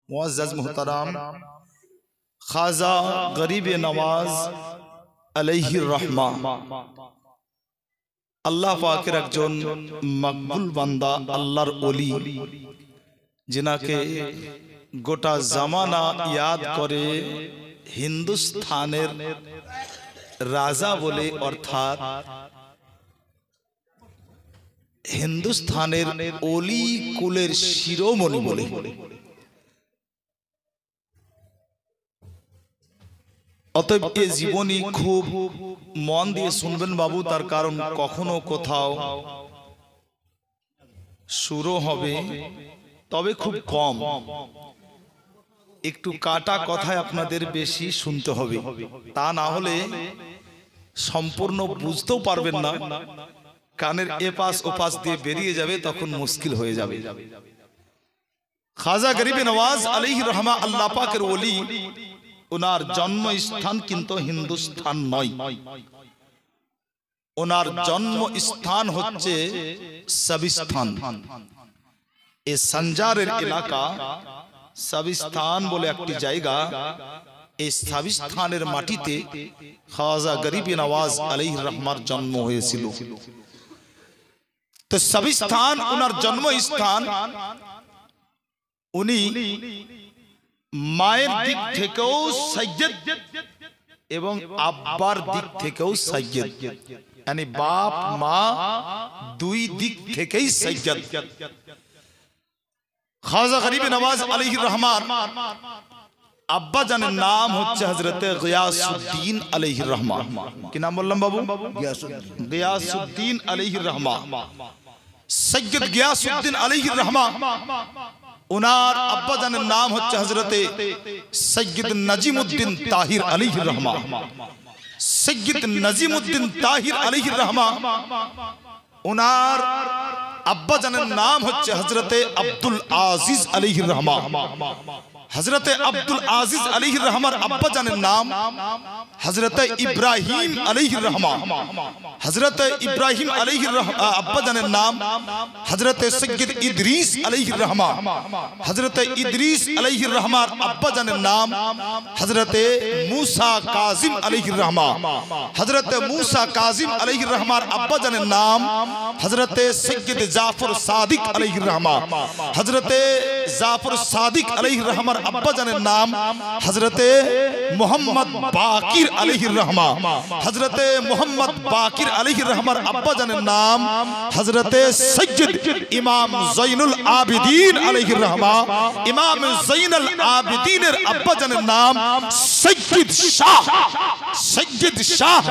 मुअज़्ज़ज़ मुहतरम ख्वाजा गरीब नवाज अलैहि रहमा আল্লাহ পাকের একজন মকবুল বান্দা, আল্লাহর ওলি, যিনাকে গোটা জামানা ইয়াদ করে হিন্দুস্তানের রাজা বলে, অর্থাৎ হিন্দুস্তানের ওলি কুলের শিরোমণি বলে। অতএব এই জীবনী খুব মন দিয়ে শুনবেন বাবু, তার কারণ কখনো কোথাও শুরু হবে, তবে খুব কম, একটু কাটা কথায় আপনাদের বেশি শুনতে হবে, তা না হলে সম্পূর্ণ বুঝতেও পারবেন না, কানের এপাশ ওপাশ দিয়ে বেরিয়ে যাবে, তখন মুশকিল হয়ে যাবে। খাজা গরিব নওয়াজ আলাইহি রহমা আল্লাহ পাকের ওলি, ওনার জন্মস্থান কিন্তু হিন্দুস্তান নয়, ওনার জন্মস্থান হচ্ছে সাবিস্তান। এই সঞ্জারের এলাকা সাবিস্তান বলে একটি জায়গা, এই সাবিস্তানের মাটিতে খাজা গরিব নওয়াজ আলাইহি রহমার জন্ম হয়েছিল। তো সাবিস্তান ওনার জন্মস্থান। উনি মায়ের দিক থেকেও সৈয়দ এবং আব্বার দিক থেকেও সৈয়দ, মানে বাপ মা দুই দিক থেকেই সৈয়দ। খাজা গরিব নওয়াজ আলাইহি রহমান আব্বা জানের নাম হচ্ছে হযরত গিয়াসউদ্দিন আলাইহি রহমান। কি নাম বললাম বাবু? গিয়াসউদ্দিন আলাইহি রহমান, সৈয়দ গিয়াসউদ্দিন আলাইহি রহমান। উনার আব্বা জানের নাম হচ্ছে হযরতে সৈয়দ নজিমউদ্দিন তাহির আলাইহি রহমান। সৈয়দ নজিমউদ্দিন তাহির আলাইহি রহমান উনার আব্বা জানের নাম হচ্ছে হযরতে আব্দুল আজিজ আলাইহি রহমান। হযরতে আব্দুল আজিজ আলাইহি রহমান আব্বা জানের নাম হযরতে ইব্রাহিম আলাইহি রহমান। হযরতে ইব্রাহিম আলাইহি আব্বা জানের নাম হযরতে সৈয়দ ইদ্রিস আলাইহি রহমান। হযরতে ইদ্রিস আলাইহি রহমান আব্বা জানের নাম হযরতে মুসা কাজিম আলাইহি রহমান। হযরতে মুসা কাজিম আলাইহি রহমান আব্বা জানের নাম হযরতে সৈয়দ জাফর সাদিক আলাইহি রহমান। হযরতে জাফর সাদিক আলাইহি রহমান আব্বা জানের নাম হযরতে মোহাম্মদ বাকির আলাইহি রহমান। হযরতে মোহাম্মদ বাকির আলাইহি রহমান আব্বা জানের নাম হযরতে সৈয়দ ইমাম জৈনুল আবিদিন আলাইহি রহমান। ইমাম জৈনুল আবিদিনের আব্বা জানের নাম সৈয়দ শাহ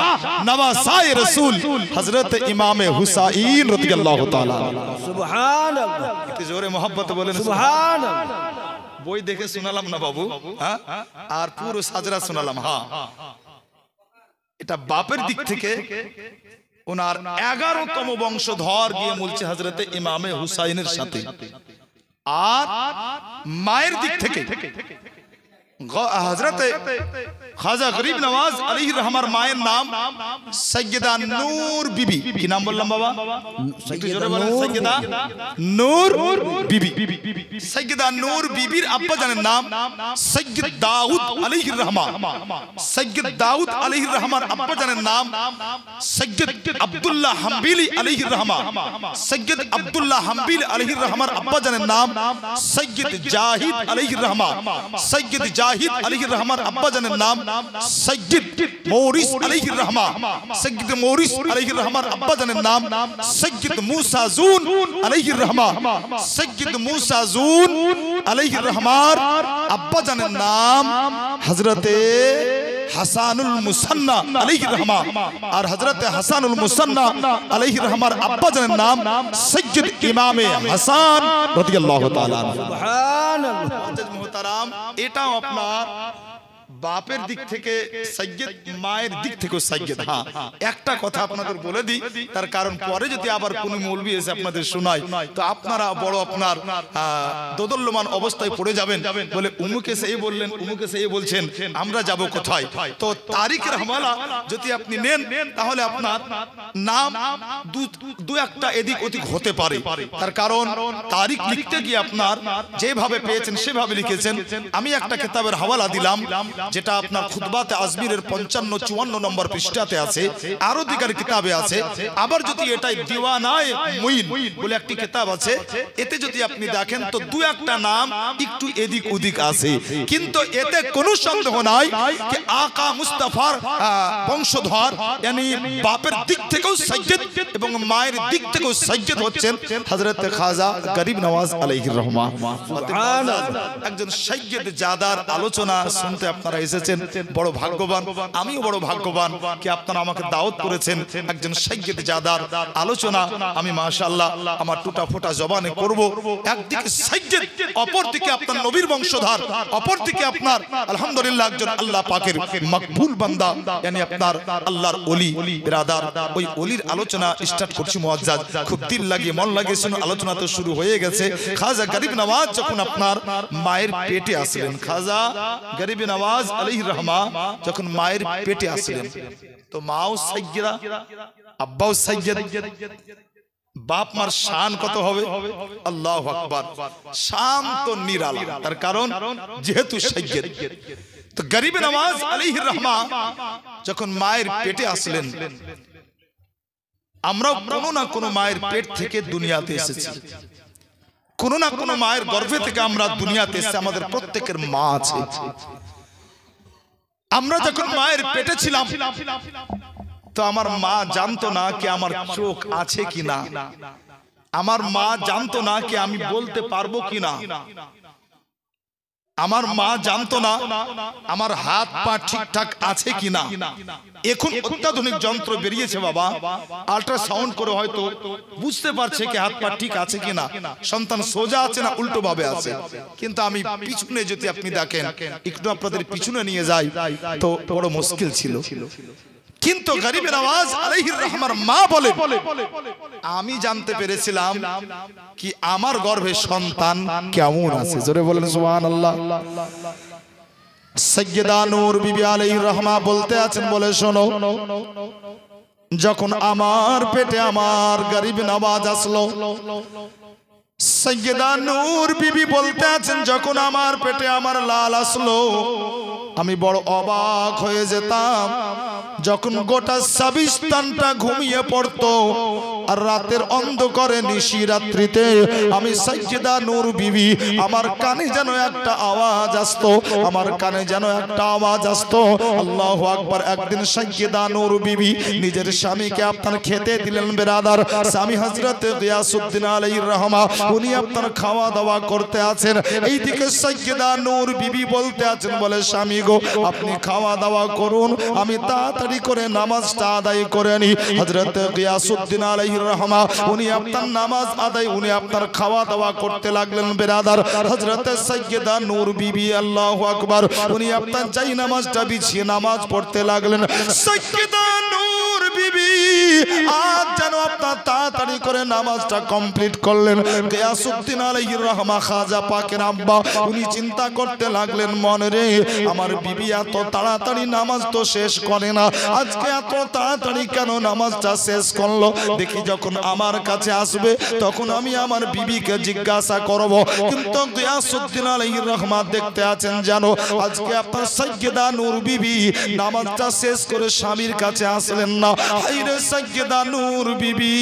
নওয়াসায়ে রাসূল হযরতে ইমাম হুসাইন রাদিয়াল্লাহু তাআলা। সুবহানাল্লাহ, একটু জোরে মোহাব্বত বলেন সুবহানাল্লাহ। বই দেখে শোনালাম না বাবু, হ্যাঁ, আর পুরো সাজরা শোনালাম। হ্যাঁ, এটা বাপের দিক থেকে ওনার 11তম বংশধর গিয়ে বলছে হযরতে ইমামে হুসাইনের সাথে, আর মায়ের দিক থেকে হযরতে খাজা গরিব নওয়াজ আলাইহি রহমার মায়ের নাম সৈয়দা নূর বিবি। কি নাম বললাম বাবা? সৈয়দা নূর বিবি। সৈয়দা নূর বিবির আব্বা জানের নাম সৈয়দ দাউদ আলাইহি রহমান। সৈয়দ দাউদ আলাইহি রহমান আব্বা জানের নাম সৈয়দ আব্দুল্লাহ হাম্বিলি আলাইহি রহমান। সৈয়দ আব্দুল্লাহ হাম্বিলি আলাইহি রহমান আব্বা জানের নাম সৈয়দ জাহিদ আলাইহি রহমান। সৈয়দ জাহিদ আলাইহি রহমান আব্বা জানের নাম সৈয়দ মৌরিস আলাইহি রহমান। সৈয়দ মৌরিস আলাইহি রহমান আব্বা জানের নাম সৈয়দ মুসা জুন আলাইহি রহমান। সৈয়দ মুসা জুন আলাইহি রহমান আব্বা জানের নাম হযরতে হাসানুল মুসান্না আলাইহি রহমান। আর হযরতে হাসানুল মুসান্না আলাইহি রহমান আব্বা জানের নাম সৈয়দ ইমামে হাসান রাদিয়াল্লাহু তাআলা। সুবহানাল্লাহ। মুহতারাম, এটাও আপনার বাপের দিক থেকে সাইয়্যিদ, মায়ের দিক থেকেও সাইয়্যিদ। হ্যাঁ, একটা কথা আপনাদের বলে দিই, তার কারণ পরে যদি আবার কোনো মৌলবি এসে আপনাদের শোনায় তো আপনারা বড় আপনার দোদল্যমান অবস্থায় পড়ে যাবেন, বলে উমুকে সেই বললেন, উমুকে সেই বলছেন, আমরা যাব কোথায়? তো তারিখের হাওয়ালা যদি আপনি নেন তাহলে আপনার নাম দু একটা এদিক ওদিক হতে পারে। তার কারণ তারিখ লিখতে গিয়ে আপনার যেভাবে পেয়েছেন সেভাবে লিখেছেন। আমি একটা কিতাবের হাওয়ালা দিলাম যেটা আপনার খুতবাতে আজমিরের 55-54 নম্বর পৃষ্ঠাতে আছে, আরো দিকের কিতাবে আছে। আবার যদি এটাই দিওয়ানায়ে মুইন বলে একটি কিতাব আছে, এতে যদি আপনি দেখেন তো দু একটা নাম একটু এদিক ওদিক আছে, কিন্তু এতে কোনো সন্দেহ নাই যে আকা মুস্তাফার বংশধর, yani বাপের দিক থেকেও সাইয়্যিদ এবং মায়ের দিক থেকেও সাইয়্যিদ হচ্ছেন হযরত খাজা গরিব নওয়াজ আলাইহির রহমান। সুবহানাল্লাহ। একজন সাইয়্যিদ জাদার আলোচনা শুনতে আপনারা এসেছেন, বড় ভাগ্যবান। আমিও বড় ভাগ্যবান কি আপনারা আমাকে দাওয়াত করেছেন একজন সাইয়্যিদ জাদার আলোচনা। আমি মাশাআল্লাহ আমার টুটা ফোটা জবানে করব। একদিকে সাইয়্যিদ, অপরদিকে আপনার নবীর বংশধর, অপরদিকে আপনার আলহামদুলিল্লাহ একজন আল্লাহ পাকের মকবুল বান্দা, yani আপনার আল্লাহর ওলি বিরাদার। ওই ওলির আলোচনা স্টার্ট করছি মুআজ্জাজ, খুব দিল লাগিয়ে মন লাগিয়ে শুনুন। আলোচনা তো শুরু হয়ে গেছে। খাজা গরিব নওয়াজ যখন আপনার মায়ের পেটে আসলেন, খাজা গরিব নওয়াজ আলাইহির রহমান যখন মায়ের পেটে আসলেন তো মাও সাইয়্যিদা, আব্বাও সাইয়্যিদ। বাপ মার শান কত হবে, আল্লাহু আকবার। শান তো নিরালা, তার কারণ যেহেতু সাইয়্যিদ। তো গরিব নওয়াজ আলাইহির রহমান যখন মায়ের পেটে আসলেন, আমরাও কোনো না কোনো মায়ের পেট থেকে দুনিয়াতে এসেছি, কোনো না কোনো মায়ের গর্ভে থেকে আমরা দুনিয়াতে এসেছি। আমাদের প্রত্যেকের মা আছে। আমরা যখন মায়ের পেটে ছিলাম তো আমার মা জানতো না কি আমার চোখ আছে কিনা, আমার মা জানতো না কি আমি বলতে পারবো কিনা, আমার মা জানতো না আমার হাত পা ঠিকঠাক আছে কিনা। এখন অত্যাধুনিক যন্ত্র বেরিয়েছে বাবা, আল্ট্রাসাউন্ড করে হয়তো বুঝতে পারছে কি হাত পা ঠিক আছে কিনা, সন্তান সোজা আছে না উল্টো ভাবে আছে। কিন্তু আমি পিছনে যদি আপনি দেখেন, একটু আপনাদের পিছনে নিয়ে যাই তো বড় মুশকিল ছিল। কিন্তু গরিব নওয়াজ আলাইহির রহমান মা বলে আমি জানতে পেরেছিলাম কি আমার গর্ভে সন্তান কেমন আছে। জোরে বলেন সুবহানাল্লাহ। সাইয়্যিদা নূর বিবি আলাইহির রহমান বলতে আছেন, বলে শোনো, যখন আমার পেটে আমার গরিব নওয়াজ আসলো, সাইয়্যিদা নূর বিবি বলতে আছেন যখন আমার পেটে আমার লাল আসলো আমি বড় অবাক হয়ে যেতাম। যখন গোটা সাবিস্তানটা ঘুমিয়ে পড়তো আর রাতের অন্ধকারে নিশি রাত্রিতে আমি সাইয়্যিদা নূর বিবি আমার কানে যেন একটা আওয়াজ আসতো, আমার কানে যেন একটা আওয়াজ আসতো, আল্লাহু আকবার। একদিন সাইয়্যিদা নূর বিবি নিজের স্বামীকে আপনার খেতে দিলেন বেরাদার। স্বামী হযরত গিয়াসউদ্দিন আলাইহির রহমান উনি আপনার খাওয়া দাওয়া করতে আছেন। এইদিকে সাইয়্যিদা নূর বিবি বলতে আছেন, বলে স্বামী গো আপনি খাওয়া দাওয়া করুন, আমি তাড়াতাড়ি করে নামাজটা আদায় করে নি। হযরত গিয়াসউদ্দিন আলাইহির রহমান উনি আপনার নামাজ আদায়, উনি আপনার খাওয়া দাওয়া করতে লাগলেন বেরাদার। হযরত সাইয়্যিদা নূর বিবি আল্লাহু আকবার উনি আপনার যাই নামাজটা বিছিয়ে নামাজ পড়তে লাগলেন। সাইয়্যিদা নূর বিবি আজ যেন আপনার তাড়াতাড়ি করে নামাজটা কমপ্লিট করলেন। গিয়াসউদ্দিন আলাইহির রহমান খাজা পাকের আব্বা উনি চিন্তা করতে লাগলেন, মনে রে আমার বিবি এত তাড়াতাড়ি নামাজ তো শেষ করে না, আজকে এত তাড়াতাড়ি কেন নামাজটা শেষ করলো? দেখি যখন আমার কাছে আসবে তখন আমি আমার বিবিকে জিজ্ঞাসা করব। কিন্তু গিয়াসউদ্দিন আলাইহির রহমান দেখতে আছেন জানো আজকে আপনার সাইয়্যিদা নূর বিবি নামাজটা শেষ করে স্বামীর কাছে আসলেন না। হায়রে সাইয়্যিদা নূর বিবি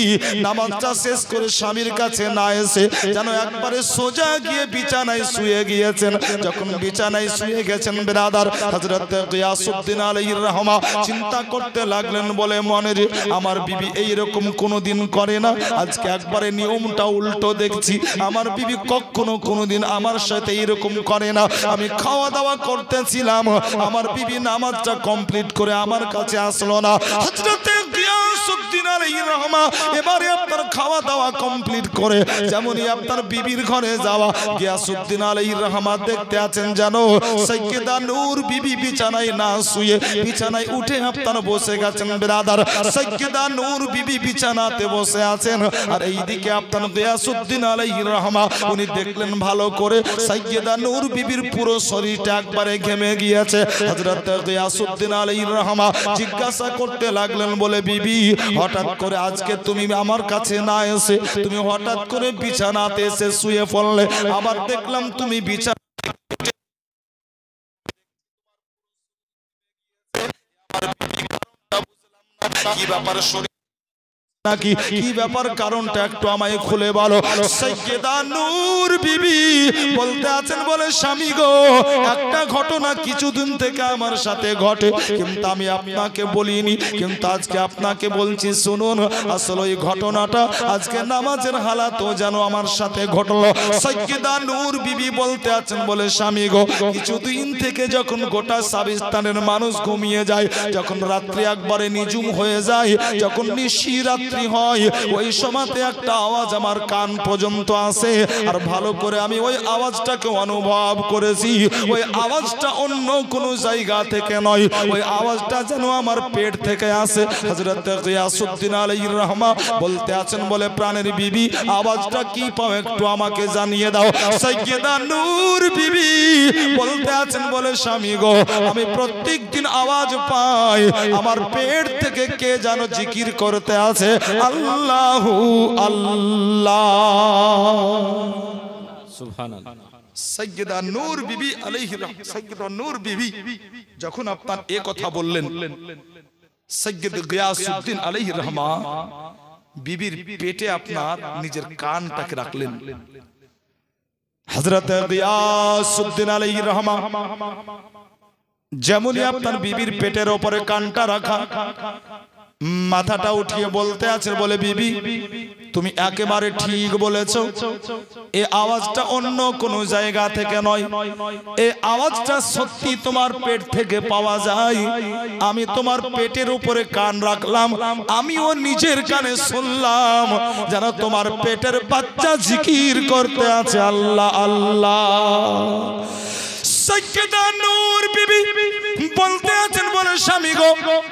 নামাজটা শেষ করে স্বামীর কাছে না এসে যেন একবারে সোজা গিয়ে বিছানায় শুয়ে গিয়েছেন। যখন বিছানায় শুয়ে গেছেন বেরাদার, হযরত গিয়াসউদ্দিন আলাইহির রহমান চিন্তা করতে লাগলেন, বলে মনে রে আমার বিবি এইরকম কোনোদিন করে না, আজকে একবারে নিয়মটা উল্টো দেখছি। আমার বিবি কখনো কোনোদিন আমার সাথে এইরকম করে না। আমি খাওয়া দাওয়া করতেছিলাম, আমার বিবি নামাজটা কমপ্লিট করে আমার কাছে আসলো না। হযরত গিয়াসউদ্দিন আলাইহির রহমা এবারে আপনার খাওয়া দাওয়া কমপ্লিট করে যেমনই আপনার বিবির ঘরে যাওয়া, গিয়াসউদ্দিন আলাইহির রহমা দেখতে আছেন জানো সাইয়্যিদা নূর বিবি বিছানায় না শুয়ে বিছানায় উঠে আপনার বসে গেছেন ব্রাদার। সাইয়্যিদা নূর বিবি বিছানাতে বসে আছেন আর এইদিকে আপনার গিয়াসউদ্দিন আলাইহির রহমা উনি দেখলেন ভালো করে সাইয়্যিদা নূর বিবির পুরো শরীরটা একবারে ঘেমে গিয়েছে। হযরত গিয়াসউদ্দিন আলাইহির রহমা জিজ্ঞাসা করতে লাগলেন বলে বিবি হঠাৎ করে আজকে তুমি আমার কাছে না এসে তুমি হঠাৎ করে বিছানাতে এসে শুয়ে পড়লে, আবার দেখলাম তুমি বিছানা কি ব্যাপার শরীর নাকি কি ব্যাপার কারণটা একটু আমায় খুলে বলো। সাইয়্যিদা নূর বিবি বলতে আছেন বলে স্বামী গো একটা ঘটনা কিছুদিন থেকে আমার সাথে ঘটে কিন্তু আমি আপনাকে বলিনি, কিন্তু আজকে আপনাকে বলছি শুনুন। আসলে ওই ঘটনাটা আজকে নামাজের হালাতও যেন আমার সাথে ঘটলো। সাইয়্যিদা নূর বিবি বলতে আছেন বলে স্বামী গো কিছুদিন থেকে যখন গোটা সাবিস্তানের মানুষ ঘুমিয়ে যায়, যখন রাত্রি একবারে নিঝুম হয়ে যায়, যখন নিশিরাত হয় ওই সময়তে একটা আওয়াজ আমার কান পর্যন্ত আসে আর ভালো করে আমি ওই আওয়াজটাকে অনুভব করেছি। ওই আওয়াজটা অন্য কোনো জায়গা থেকে নয়, ওই আওয়াজটা যেন আমার পেট থেকে আসে। হযরত গিয়াসউদ্দিন আলাইহির রহমা বলতে আছেন বলে প্রাণের বিবি আওয়াজটা কি পাও একটু আমাকে জানিয়ে দাও। সাইয়্যিদা নূর বিবি বলতে আছেন বলে স্বামী গো আমি প্রত্যেকদিন আওয়াজ পাই আমার পেট থেকে কে যেন জিকির করতে আছে আল্লাহু আল্লাহ সুবহানাল্লাহ। সাইয়্যিদা নূর বিবি আলাইহির রহমা সাইয়্যিদা নূর বিবি যখন আপনার এই কথা বললেন, সাইয়্যিদ গিয়াসউদ্দিন আলাইহির রহমা বিবির পেটে আপনার নিজের কানটাকে রাখলেন। হযরত গিয়াসউদ্দিন আলাইহির রহমা যেমনই আপনার বিবির পেটের উপরে কানটা রাখা মাথাটা উঠিয়ে বলতে আছে বলে বিবি তুমি একেবারে ঠিক বলেছো, এই আওয়াজটা অন্য কোনো জায়গা থেকে নয়, এই আওয়াজটা সত্যি তোমার পেট থেকে পাওয়া যায়। আমি তোমার পেটের উপরে কান রাখলাম, আমিও নিজের কানে শুনলাম যেন তোমার পেটের বাচ্চা জিকির করতে আছে আল্লাহ আল্লাহ। সাইয়্যিদা নূর বিবি বলতে আছেন বলে স্বামী গো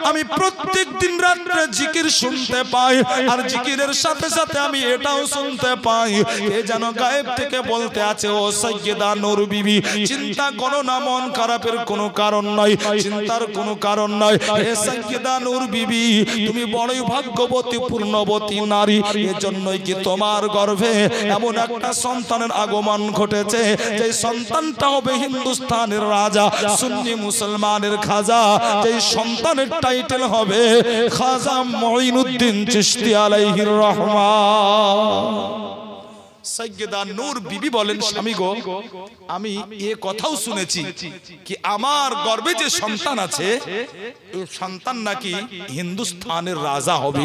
আমি প্রত্যেক দিন রাতে জিকির শুনতে পাই আর জিকিরের সাথে সাথে আমি এটাও শুনতে পাই কে যেন গায়েব থেকে বলতে আছে ও সাইয়্যিদা নূর বিবি চিন্তা করো না, মন খারাপের কোনো কারণ নাই, চিন্তার কোনো কারণ নাই। হে সাইয়্যিদা নূর বিবি তুমি বড়ই ভাগ্যবতী পূর্ণবতী নারী, এজন্যই কি তোমার গর্ভে এমন একটা সন্তানের আগমন ঘটেছে যে সন্তানটা হবে হিন্দুস্তানের রাজা সুন্নি মুসলমানের খাজা, যে সন্তানের টাইটেল হবে খাজা মুঈনুদ্দিন চিশতি আলাইহির রহমা। সাইয়্যিদা নূর বিবি বলেন স্বামী গো আমি এই কথাও শুনেছি কি আমার গর্ভে যে সন্তান আছে এই সন্তান নাকি হিন্দুস্তানের রাজা হবে,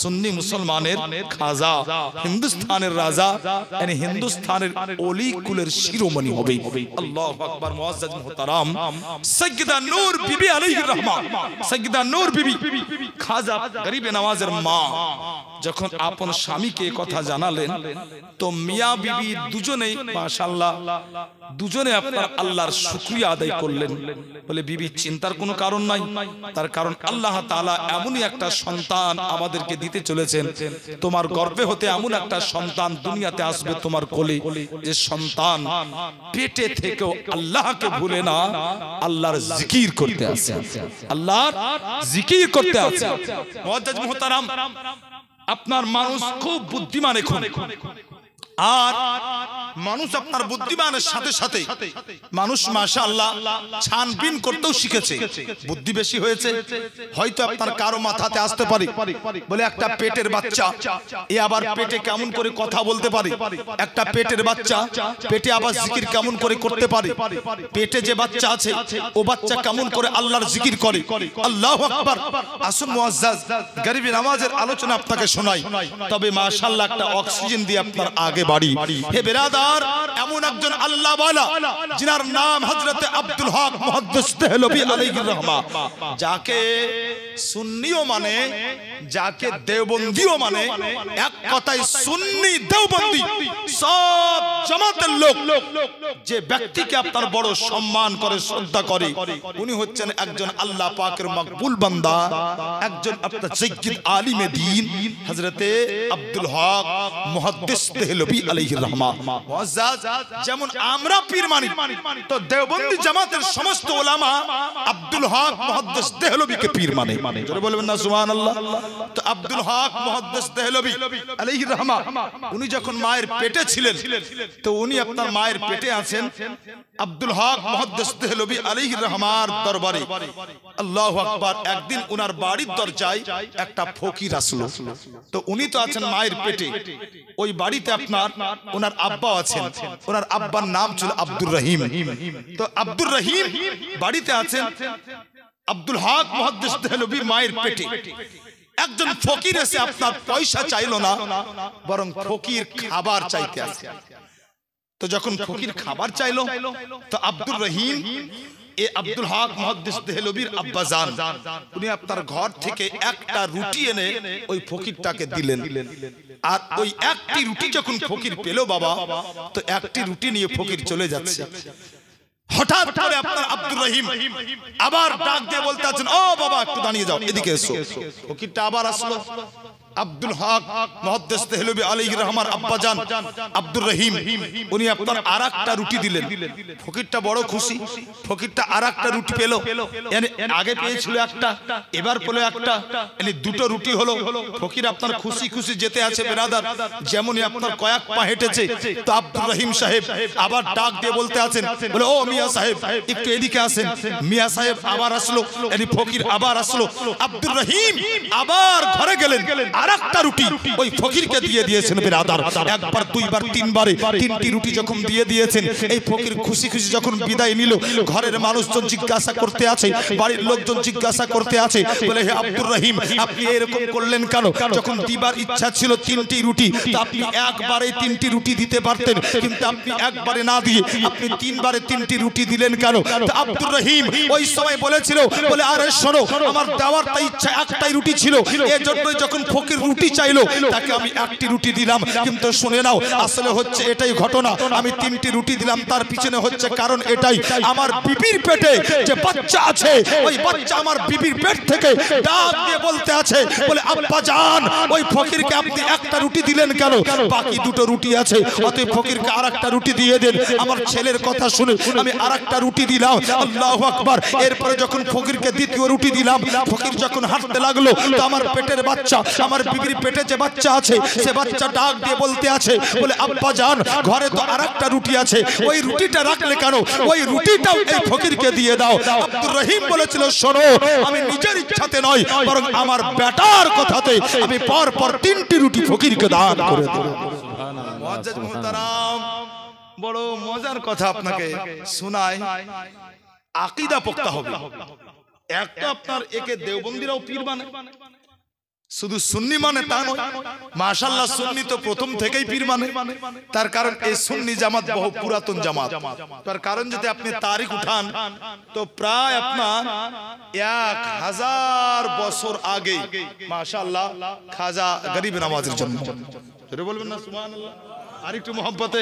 সুন্নি মুসলমানের খাজা, হিন্দুস্তানের রাজা মানে হিন্দুস্তানের ওলি কুলের শিরোমণি হবে। আল্লাহু আকবার মুআজ্জাজ মুহতারাম। সাইয়্যিদা নূর বিবি আলাইহির রহমা, সাইয়্যিদা নূর বিবি খাজা গরিবে নওয়াজের মা যখন আপন স্বামীকে কথা জানালেন তো মিয়া বিবি দুজনেই মাশাআল্লাহ দুজনে আপনার আল্লাহর শুকরিয়া আদায় করলেন। বলে বিবি চিন্তার কোনো কারণ নাই, তার কারণ আল্লাহ তাআলা এমনই একটা সন্তান আমাদেরকে দিতে চলেছেন, তোমার গর্ভে হতে এমন একটা সন্তান দুনিয়াতে আসবে তোমার কোলে যে সন্তান পেটে থেকেও আল্লাহকে ভুলে না আল্লাহর জিকির করতে আছে, আল্লাহর জিকির করতে আছে। মুআজ্জাজ মুহতারাম আপনার মানুষ খুব বুদ্ধিমান এখন, আর মানুষ আপনার বুদ্ধিমানের সাথে সাথে মানুষ মাশাআল্লাহ ছানবিন করতেও শিখেছে, বুদ্ধি বেশি হয়েছে। হয়তো আপনার কারো মাথাতে আসতে পারে বলে একটা পেটের বাচ্চা এ আবার পেটে কেমন করে কথা বলতে পারে, একটা পেটের বাচ্চা পেটে আবার জিকির কেমন করে করতে পারে, পেটে যে বাচ্চা আছে ও বাচ্চা কেমন করে আল্লাহর জিকির করে। আল্লাহু আকবার। আসুন মুআজ্জাজ গরিবে নামাজের আলোচনা আপনাকে শোনাই, তবে মাশাআল্লাহ একটা অক্সিজেন দিয়ে আপনার আগে বাড়ি। হে বেরাদার এমন একজন আল্লাহ ওয়ালা যিনার নাম হযরত আব্দুল হক মুহাদ্দিস দেহলভী আলাইহির রহমা, যাকে সুন্নিও মানে, যাকে দেওবন্দিও মানে, এক কথায় সুন্নি দেওবন্দি সব জামাতের লোক। যে ব্যক্তিকে আপনার বড় সম্মান করে, শ্রদ্ধা করে, উনি হচ্ছেন একজন আল্লাহ পাকের মকবুল বান্দা, একজন আপনার সাইয়্যিদ আলিমে দ্বীন হযরতে আব্দুল হক মুহাদ্দিস দেহলভী আলাইহির রহমান। মুআজ্জাজ, যেমন আমরা পীর মানি, তো দেওবন্দি জামাতের সমস্ত উলামা আব্দুল হক মুহাদ্দিস দেহলভীকে পীর মানে। জোরে বলবেন না সুবহানাল্লাহ। তো আব্দুল হক মুহাদ্দিস দেহলভী আলাইহির রহমান, উনি যখন মায়ের পেটে ছিলেন, তো উনি আপনার মায়ের পেটে আছেন, আব্দুল হক মুহাদ্দিস দেহলভী আলাইহির রহমান দরবারে আল্লাহু আকবার, একদিন উনার বাড়ির দরজায় একটা ফকির আসলো। তো উনি তো আছেন মায়ের পেটে, ওই বাড়িতে আপনার ওনার আব্বা আছেন, ওনার আব্বার নাম ছিল আব্দুর রহিম। তো আব্দুর রহিম বাড়িতে আছেন, আব্দুল হক মুহাদ্দিস দেহলভী মায়ের পেটে। একজন ফকির এসে আপনার পয়সা চাইলো না, বরং ফকির খাবার চাইতে আসে। তো যখন ফকির খাবার চাইলো, তো আব্দুর রহিম এ আব্দুল হক মুহাদ্দিস দেহলভীর আব্বা জান, উনি আপনার ঘর থেকে একটা রুটি এনে ওই ফকিরটাকে দিলেন। আর ওই একটি রুটি যখন ফকির পেল বাবা, তো একটি রুটি নিয়ে ফকির চলে যাচ্ছে। হঠাৎ করে আপনার আব্দুর রহিম আবার ডাক দিয়ে বলতে আছেন, ও বাবা একটু দাঁড়িয়ে যাও, এদিকে এসো। ফকিরটা আবার আসলো। আব্দুল হক মুহাদ্দিস দেহলভী আলাইহির রহমান আব্বা জান আব্দুর রহিম, উনি আপনার আরেকটা রুটি দিলেন। ফকিরটা বড় খুশি, ফকিরটা আরেকটা রুটি পেল। আগে পেয়েছিল একটা, এবার পেল একটা, দুটো রুটি হলো। ফকির আপনার খুশি খুশি যেতে আছে বেরাদার। যেমনই আপনার কয়েক পা হেঁটেছে, তো আব্দুর রহিম সাহেব আবার ডাক দিয়ে বলতে আছেন, বলে ও মিয়া সাহেব একটু এদিকে আসেন। মিয়া সাহেব আবার আসলো, ফকির আবার আসলো। আব্দুর রহিম আবার ঘরে গেলেন, আরেকটা রুটি ওই ফকিরকে দিয়ে দিয়েছেন বিরাদার। একবার, দুইবার, তিনবারে তিনটি রুটি যখন দিয়ে দিয়েছেন, এই ফকির খুশি খুশি যখন বিদায় নিল, ঘরের মানুষজন জিজ্ঞাসা করতে আছে, বাড়ির লোকজন জিজ্ঞাসা করতে আছে, বলে হে আব্দুর রহিম আপনি এরকম করলেন কেন? যখন দিবার ইচ্ছা ছিল তিনটি রুটি, তো আপনি একবারে তিনটি রুটি দিতে পারতেন, কিন্তু আপনি একবারে না দিয়ে আপনি তিনবারে তিনটি রুটি দিলেন কেন? তো আব্দুর রহিম ওই সময় বলেছিল, বলে আরে শোনো, আমার দেওয়ার তাই ইচ্ছা একটাই রুটি ছিল, এজন্যই যখন ফকির রুটি চাইলো তাকে আমি একটি রুটি দিলাম। কিন্তু শুনে নাও, আসলে হচ্ছে এটাই ঘটনা, আমি তিনটি রুটি দিলাম, তার পিছনে হচ্ছে কারণ এটাই, আমার বিবির পেটে যে বাচ্চা আছে, ওই বাচ্চা আমার বিবির পেট থেকে ডাক দিয়ে বলতে আছে, বলে আব্বা জান ওই ফকিরকে আপনি একটা রুটি দিলেন কেন? বাকি দুটো রুটি আছে, অতএব ফকিরকে আরেকটা রুটি দিয়ে দেন। আমার ছেলের কথা শুনে আমি আরেকটা রুটি দিলাম। আল্লাহু আকবার। এরপরে যখন ফকিরকে দ্বিতীয় রুটি দিলাম, ফকির যখন হাঁটতে লাগলো, তো আমার পেটের বাচ্চা, আমার বিবির পেটে যে বাচ্চা আছে, সে বাচ্চা ডাক দিয়ে বলতে আছে, বলে আব্বা জান ঘরে তো আরেকটা রুটি আছে, ওই রুটিটা রাখলে কেন? ওই রুটিটাও এই ফকিরকে দিয়ে দাও। আব্দুর রহিম বলেছিল, শোনো, আমি নিজের ইচ্ছাতে নয়, বরং আমার বেটার কথাতে আমি পর পর তিনটি রুটি ফকিরকে দান করে দেব। মুআজ্জাজ মুহতারাম, বড় মজার কথা আপনাকে শোনাই, আকীদা পোক্তা হবে। একটা আপনার একে দেওবন্দিরাও পীর মানে, শুধু সুন্নি মানে তা নয়। মাশাআল্লাহ, সুন্নি তো প্রথম থেকেই পীর মানে। তার কারণ এই সুন্নি জামাত বহু পুরাতন জামাত। তার কারণ যদি আপনি তারিখ উঠান, তো প্রায় আপনার 1000 বছর আগে মাশাআল্লাহ খাজা গরিব নওয়াজের জন্ম। সেটা বলবেন না সুবহানাল্লাহ? আরেকটু মহব্বতে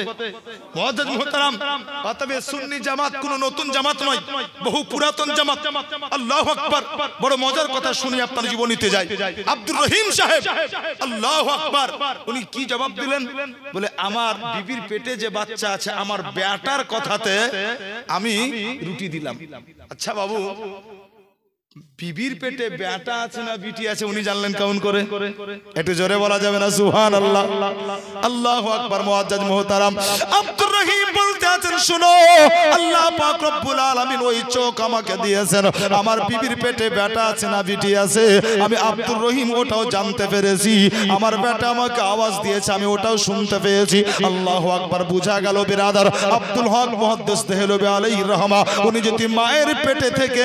মুআজ্জাজ মুহতারাম, তবে সুন্নি জামাত কোনো নতুন জামাত নয়, বহু পুরাতন জামাত। আল্লাহু আকবার। বড় মজার কথা শুনি আপনার জীবনীতে যাই। আব্দুর রহিম সাহেব, আল্লাহু আকবার, উনি কি জবাব দিলেন? বলে আমার বিবির পেটে যে বাচ্চা আছে, আমার বেটার কথাতে আমি রুটি দিলাম। আচ্ছা বাবু, বিবির পেটে বেটা আছে না বিটি আছে উনি জানলেন কেমন করে? একটু জোরে বলা যাবে না সুবহানাল্লাহ? আল্লাহু আকবার। মুআজ্জাজ মুহতারাম, আব্দুর রহিম বলতে আছেন, শুনো, আল্লাহ পাক রব্বুল আলামিন ওই চোখ আমাকে দিয়েছেন, আমার বিবির পেটে বেটা আছে না বিটি আছে আমি আব্দুর রহিম ওটাও জানতে পেরেছি। আমার বেটা আমাকে আওয়াজ দিয়েছে, আমি ওটাও শুনতে পেয়েছি। আল্লাহু আকবার। বুঝা গেল বিরাদার, আব্দুল হক মুহাদ্দিস দেহলভী আলাইহির রহমা উনি যদি মায়ের পেটে থেকে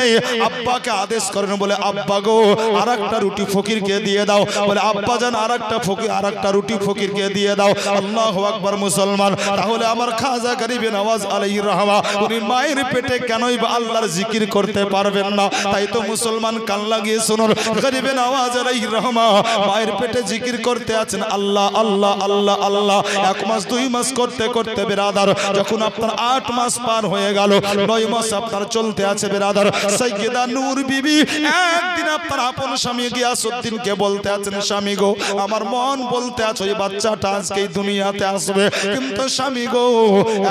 আব্বাকে আদেশ আদেশ করেন, বলে আব্বা গো আরেকটা রুটি ফকিরকে দিয়ে দাও। বলে আব্বা জান আরেকটা রুটি ফকিরকে দিয়ে দাও। আল্লাহু আকবার মুসলমান। তাহলে আমার খাজা গরিবে নওয়াজ আলাইহির রহমা উনি মায়ের পেটে কেনই বা আল্লাহর জিকির করতে পারবেন না? তাই তো মুসলমান কান লাগিয়ে শুনুন, গরিবে নওয়াজ আলাইহির রহমা মায়ের পেটে জিকির করতে আছেন আল্লাহ আল্লাহ আল্লাহ আল্লাহ। 1 মাস 2 মাস করতে করতে বেরাদার যখন আপনার 8 মাস পার হয়ে গেল, 9 মাস আপনার চলতে আছে বেরাদার, সাইয়্যিদা নূর বিবি একদিন আপনার আপন স্বামী গিয়াসউদ্দিনকে বলতে আছেন, স্বামী গো আমার মন বলতে আছে ওই বাচ্চাটা আজকে এই দুনিয়াতে আসবে, কিন্তু স্বামী গো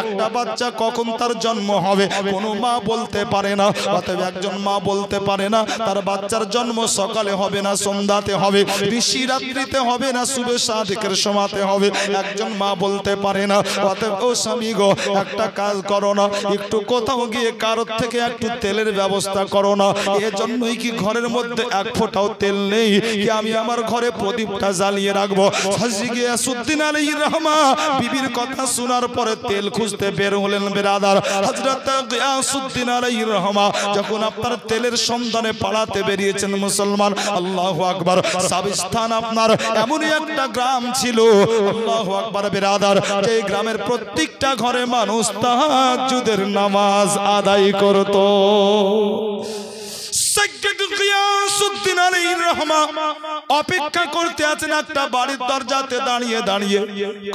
একটা বাচ্চা কখন তার জন্ম হবে কোনো মা বলতে পারে না। অতএব একজন মা বলতে পারে না তার বাচ্চার জন্ম সকালে হবে না সন্ধ্যাতে হবে, ঋষি রাত্রিতে হবে না সুবে সাদিকের সময়তে হবে, একজন মা বলতে পারে না। অতএব ও স্বামী গো একটা কাজ করো না, একটু কোথাও গিয়ে কারোর থেকে একটু তেলের ব্যবস্থা করো না। এজন্যই কি ঘরের মধ্যে 1 ফোঁটাও তেল নেই কি আমি আমার ঘরে প্রদীপটা জ্বালিয়ে রাখবো? হযরত গিয়াসউদ্দিন আলাইহির রহমা বিবির কথা শোনার পরে তেল খুঁজতে বের হলেন বেরাদার। হযরত গিয়াসউদ্দিন আলাইহির রহমা যখন আপনার তেলের সন্ধানে পাড়াতে বেরিয়েছেন মুসলমান, আল্লাহু আকবার, সাবিস্তান আপনার এমনই একটা গ্রাম ছিল আল্লাহু আকবার বেরাদার, যে গ্রামের প্রত্যেকটা ঘরে মানুষ তাহাজ্জুদের নামাজ আদায় করত। সাইয়্যিদ গিয়াসউদ্দিন আলাইহির রহমা অপেক্ষা করতে আছেন একটা বাড়ির দরজাতে দাঁড়িয়ে দাঁড়িয়ে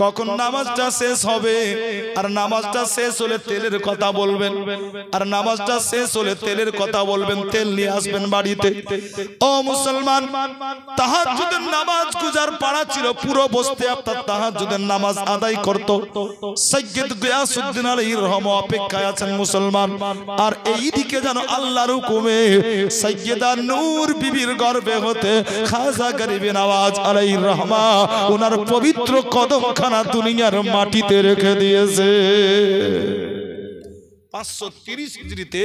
কখন নামাজটা শেষ হবে। আর নামাজটা শেষ হলে তেলের কথা বলবেন, আর নামাজটা শেষ হলে তেলের কথা বলবেন, তেল নিয়ে আসবেন বাড়িতে। ও মুসলমান, তাহাজ্জুদের নামাজ গুজার পাড়া ছিল, পুরো বস্তি আপনার তাহাজ্জুদের নামাজ আদায় করত। সাইয়্যিদ গিয়াসউদ্দিন আলাইহির রহমা অপেক্ষায় আছেন মুসলমান। আর এইদিকে যেন আল্লাহর হুকুমে সাইয়্যিদা নূর বিবির গর্ভে হতে খাজা গরিবে নওয়াজ আলাইহির রহমা ওনার পবিত্র কদমখানা দুনিয়ার মাটিতে রেখে দিয়েছে। 530 হিজরিতে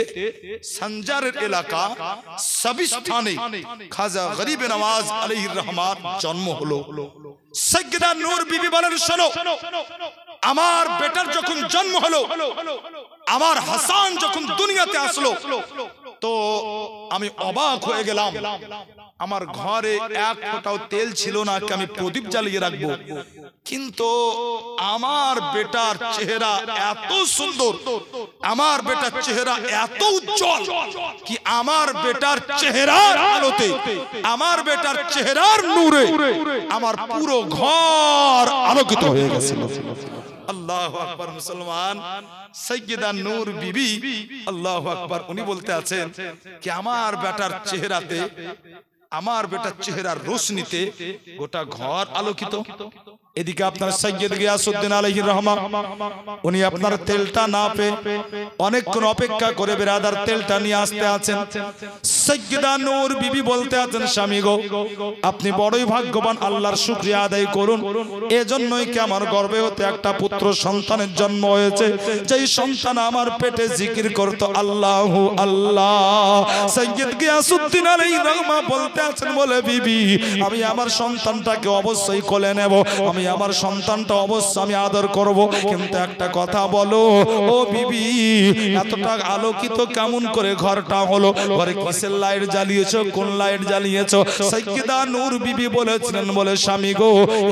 সঞ্জারের এলাকা সাবিস্তানে খাজা গরিবে নওয়াজ আলাইহির রহমার জন্ম হলো। সাইয়্যিদা নূর বিবি বলেন, শোনো, আমার বেটার যখন জন্ম হলো, আমার হাসান যখন দুনিয়াতে আসলো, তো আমি অবাক হয়ে গেলাম। আমার ঘরে 1 ফোঁটাও তেল ছিল না কি আমি প্রদীপ জ্বালিয়ে রাখবো, কিন্তু আমার বেটার চেহারা এত সুন্দর, আমার বেটার চেহারা এত উজ্জ্বল কি আমার বেটার চেহারার আলোতে, আমার বেটার চেহারার নূরে আমার পুরো ঘর আলোকিত হয়ে গেছিল। আল্লাহু আকবার মুসলমান। সাইয়্যিদা নূর বিবি আল্লাহু আকবার উনি বলতে আছেন কি আমার বেটার চেহারাতে, আমার বেটার চেহারার রোশনীতে গোটা ঘর আলোকিত। এদিকে আপনার সাইয়্যিদ গিয়াসউদ্দিন আলাইহির রহমা উনি আপনার তেলটা না পেয়ে অনেকক্ষণ অপেক্ষা করে বেরাদার তেলটা নিয়ে আসতে আছেন। সাইয়্যিদা নূর বিবি বলতে আছেন, স্বামী গো আপনি বড়ই ভাগ্যবান, আল্লাহর শুকরিয়া আদায় করুন। এজন্যই কি আমার গর্ভে হতে একটা পুত্র সন্তানের জন্ম হয়েছে, যেই সন্তান আমার পেটে জিকির করত আল্লাহু আল্লাহ। সাইয়্যিদ গিয়াসউদ্দিন আলাইহির রহমা বলতে আছেন, বলে বিবি আমি আমার সন্তানটাকে অবশ্যই কোলে নেব, আমি আমার সন্তানটা অবশ্যই আমি আদর করব, কিন্তু একটা কথা বলো ও বিবি এতটা আলোকিত কেমন করে ঘরটা হলো? ঘরে কিসের লাইট জ্বালিয়েছো, কোন লাইট জ্বালিয়েছো? সাইয়্যিদা নূর বিবি বলেছিলেন, বলে স্বামী গো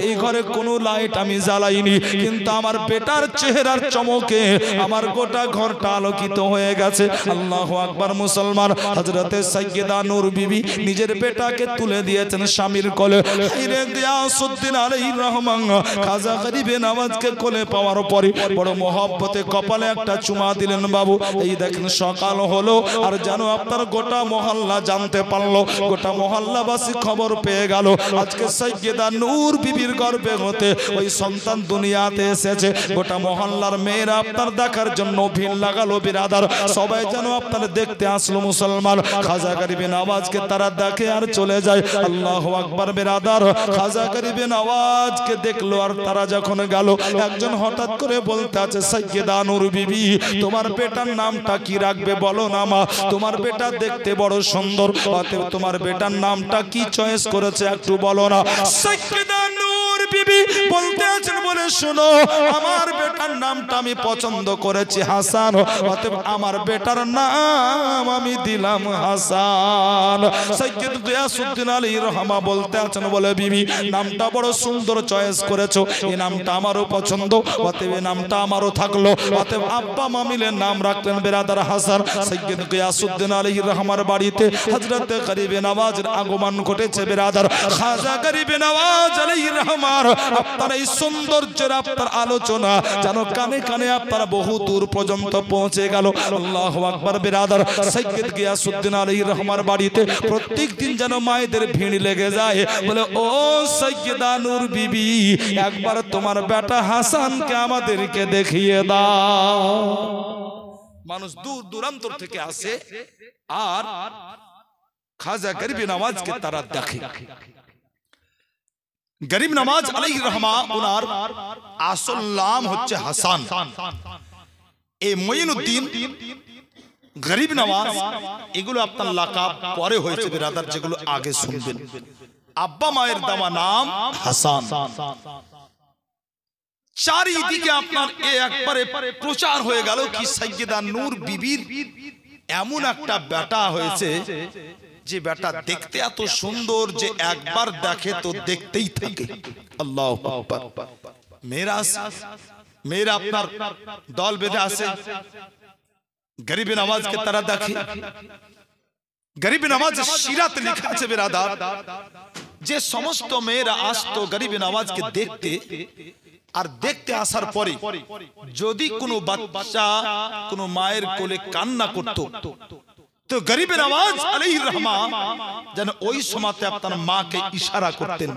এই ঘরে কোনো লাইট আমি জ্বালাইনি, কিন্তু আমার বেটার চেহারার চমকে আমার গোটা ঘরটা আলোকিত হয়ে গেছে। আল্লাহু আকবার মুসলমান। হযরতে সাইয়্যিদা নূর বিবি নিজের বেটাকে তুলে দিয়েছেন স্বামীর কোলে। গিয়াসউদ্দিন আলাইহির রহমা খাজা গরিবে নওয়াজকে কোলে পাওয়ার পরে বড় মহব্বতে কপালে একটা চুমা দিলেন। বাবু এই দেখেন সকাল হলো, আর জানো আপনার গোটা মহল্লা জানতে পারলো, গোটা মহল্লাবাসী খবর পেয়ে গেল আজকে সাইয়্যিদা নূর বিবির গর্ভে হতে ওই সন্তান দুনিয়াতে এসেছে। গোটা মহল্লার মেয়েরা আপনার দেখার জন্য ভিড় লাগালো বিরাদার, সবাই যেন আপনার দেখতে আসলো মুসলমান। খাজা গরিবে নওয়াজকে তারা দেখে আর চলে যায়। আল্লাহু আকবার বিরাদার। খাজা গরিবে নওয়াজকে দেখলো আর তারা যখন গেল, একজন হঠাৎ করে বলতে আছে, সাইয়্যিদা নূর বিবি তোমার বেটার নামটা কি রাখবে বলো না মা, তোমার বেটা দেখতে বড় সুন্দর, অতএব তোমার বেটার নামটা কি চয়েস করেছে একটু বলো না। সাইয়্যিদা নূর বিবি বলতে আছেন, বলে শোনো আমার বেটার নামটা আমি পছন্দ করেছি হাসান, অতএব আমার বেটার নাম আমি দিলাম হাসান। সৈয়দ গিয়াসউদ্দিন আলাইহির রহমা বলতে আছেন বলে বিবি নামটা বড় সুন্দর চয়েস করেছো, এই নামটা আমারও পছন্দ, অতএব এই নামটা আমারও থাকলো। অতএব আব্বা মা মিলে নাম রাখলেন বেরাদার হাসান। সৈয়দ গিয়াসউদ্দিন আলাইহির রহমার বাড়িতে হযরত গরিবে নওয়াজের আগমন ঘটেছে বেরাদার। খাজা গরিবে নওয়াজ আলাইহির রহমান আপনার এই সৌন্দর্যের আপনার আলোচনা যেন কানে কানে আপনার বহু দূর পর্যন্ত পৌঁছে গেল। আল্লাহু আকবার বেরাদার। সৈয়দ গিয়াসউদ্দিন আলাইহির রহমার বাড়িতে প্রত্যেক দিন যেন মায়েদের ভিড় লেগে যায়, বলে ও সৈয়দা নূর বিবি একবার তোমার বেটা হাসানকে আমাদেরকে দেখিয়ে দাও। মানুষ দূর দূরান্তর থেকে আসে আর খাজা গরিবে নওয়াজকে তারা দেখে। গরিব নওয়াজ আলাইহির রহমা ওনার আসল নাম হচ্ছে হাসান। এই মঈনুদ্দিন গরিব নওয়াজ এগুলো আপনার লাকাব পরে হয়েছে বিরাদার, যেগুলো আগে শুনবেন। আব্বা মায়ের দেওয়া নাম হাসান। চারিদিকে আপনার একবারে প্রচার হয়ে গেল কি সাইয়্যিদা নূর বিবির এমন একটা বেটা হয়েছে যে বেটা দেখতে এত সুন্দর যে একবার দেখে তো দেখতেই থাকে। আল্লাহু আকবার। মেয়েরা আপনার দল বেঁধে আসে, গরিবে নওয়াজকে তারা দেখে। গরিবে নওয়াজের সিরাতে লেখা আছে বেরাদার, যে সমস্ত মেয়েরা আসতো গরিবে নওয়াজকে দেখতে, আর দেখতে আসার পরে যদি কোনো বাচ্চা কোনো মায়ের কোলে কান্না করত তো গরিবে নওয়াজ আলাইহির রহমা যেন ওই সময়তে আপনার মাকে ইশারা করতেন।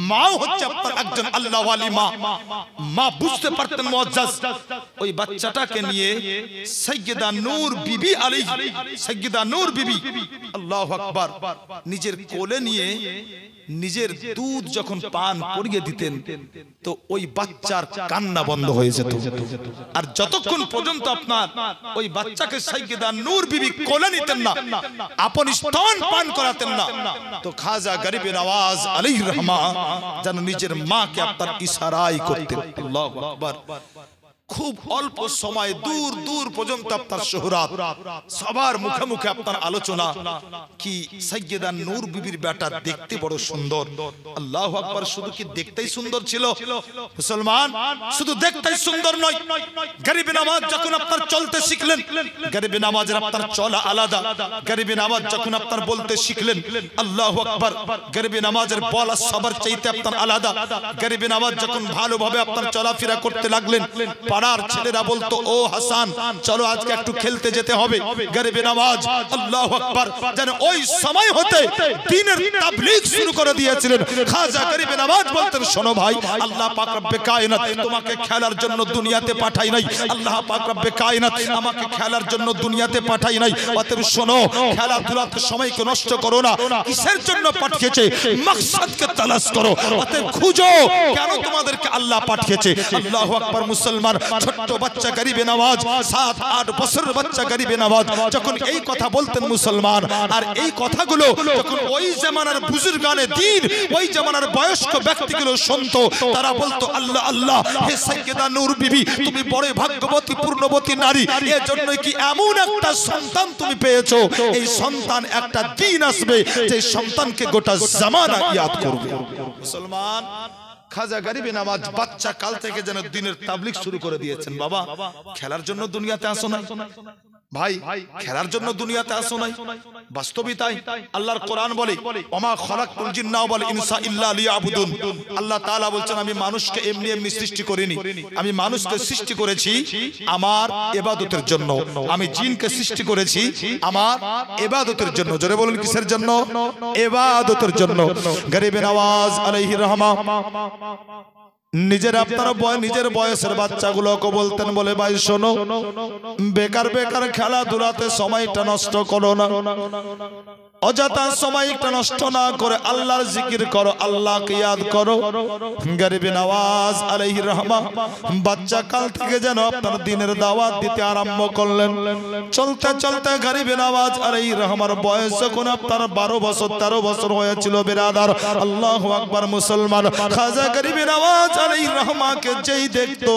মাও হচ্ছে আপনার একজন আল্লাহ ওয়ালি মা। মা বুঝতে পারতেন মুআজ্জাজ ওই বাচ্চাটাকে নিয়ে সাইয়্যিদা নূর বিবি সাইয়্যিদা নূর বিবি আল্লাহু আকবার নিজের কোলে নিয়ে নিজের দুধ যখন পান করিয়ে দিতেন তো ওই বাচ্চার কান্না বন্ধ হয়ে যেত। আর যতক্ষণ পর্যন্ত আপনার ওই বাচ্চাকে সাইয়্যিদা নূর বিবি কোলে নিতেন না, আপন স্তন পান করাতেন না, তো খাজা গরিবে নওয়াজ আলাইহির রহমা যেন নিজের মাকে আপনার ইশারাই করতেন। আল্লাহু আকবার। খুব অল্প সময় দূর দূর পর্যন্ত আপনার শোহরাত, সবার মুখে মুখে আপনার আলোচনা কি সাইয়্যিদা নূর বিবির বেটা দেখতে বড় সুন্দর। আল্লাহু আকবার। শুধু কি দেখতেই সুন্দর ছিল মুসলমান? শুধু দেখতেই সুন্দর নয়, গরিবে নওয়াজ যখন আপনার চলতে শিখলেন, গরিবে নওয়াজের আপনার চলা আলাদা। গরিবে নওয়াজ যখন আপনার বলতে শিখলেন, আল্লাহু আকবার, গরিবে নওয়াজের বলা সবার চাইতে আপনার আলাদা। গরিবে নওয়াজ যখন ভালোভাবে আপনার চলাফেরা করতে লাগলেন, পাড়ার ছেলেরা বলতো ও হাসান চলো আজকে একটু খেলতে যেতে হবে। গরিবে নওয়াজ আল্লাহু আকবার যেন ওই সময় হতে দ্বীনের তাবলীগ শুরু করে দিয়েছিলেন। খাজা গরিবে নওয়াজ বলতেন শোনো ভাই, আল্লাহ পাক রব্বে কায়নাত তোমাকে খেলার জন্য দুনিয়াতে পাঠাই নাই। আল্লাহ পাক রব্বে কায়নাত আমাকে খেলার জন্য দুনিয়াতে পাঠাই নাই। অতএব শোনো, খেলাধুলাতে সময়কে নষ্ট করো না। কিসের জন্য পাঠিয়েছে? মাকসাদকে তালাশ করো। অতএব খুঁজো কেন তোমাদেরকে আল্লাহ পাঠিয়েছে। আল্লাহু আকবার। মুসলমান ছোট্ট বাচ্চা গরিবে নওয়াজ 7-8 বছরের বাচ্চা গরিবে নওয়াজ যখন এই কথা বলতেন মুসলমান, আর এই কথাগুলো যখন ওই জামানার বুজুর্গানে দ্বীন, ওই জামানার বয়স্ক ব্যক্তিগুলো শুনতো, তারা বলতো আল্লাহ আল্লাহ, হে সাইয়্যিদা নূর বিবি তুমি বড় ভাগ্যবতী পূর্ণবতী নারী, এর জন্য কি এমন একটা সন্তান তুমি পেয়েছো, এই সন্তান একটা দিন আসবে যে সন্তানকে গোটা জামানা ইয়াদ করবে। মুসলমান খাজা গরিবে নওয়াজ বাচ্চা কাল থেকে যেন দ্বীনের তাবলীগ শুরু করে দিয়েছেন। বাবা খেলার জন্য দুনিয়াতে আসো নাই ভাই, খেলার জন্য দুনিয়াতে আসো নাই, বাস্তবই তাই। আল্লাহর কোরআন বলে ওমা খালাকতুল জিন্না ওয়াল ইনসা ইল্লা লিয়াবুদুন। আল্লাহ তাআলা বলছেন আমি মানুষকে এমনি এমনি সৃষ্টি করিনি, আমি মানুষকে সৃষ্টি করেছি আমার ইবাদতের জন্য, আমি জিনকে সৃষ্টি করেছি আমার ইবাদতের জন্য। জোরে বলুন কিসের জন্য? ইবাদতের জন্য। গরিবে নওয়াজ আলাইহির রহমা নিজের আপনার নিজের বয়সের বাচ্চাগুলোকে বলতেন বলে ভাই শোনো, বেকার বেকার খেলাধুলাতে সময়টা নষ্ট করো না। অযথা সময় একটা নষ্ট না করে আল্লাহর জিকির করো, আল্লাহকে ইয়াদ করো। গরিবে নওয়াজ আলাইহির রহমা বাচ্চা কাল থেকে যেন আপনার দ্বীনের দাওয়াত দিতে আরম্ভ করলেন। চলতে চলতে গরিবে নওয়াজ আলাইহির রহমার বয়স যখন আপনার 12 বছর 13 বছর হয়েছিল বিরাদার, আল্লাহু আকবার মুসলমান, খাজা গরিবে নওয়াজ আলাইহির রহমাকে যেই দেখতো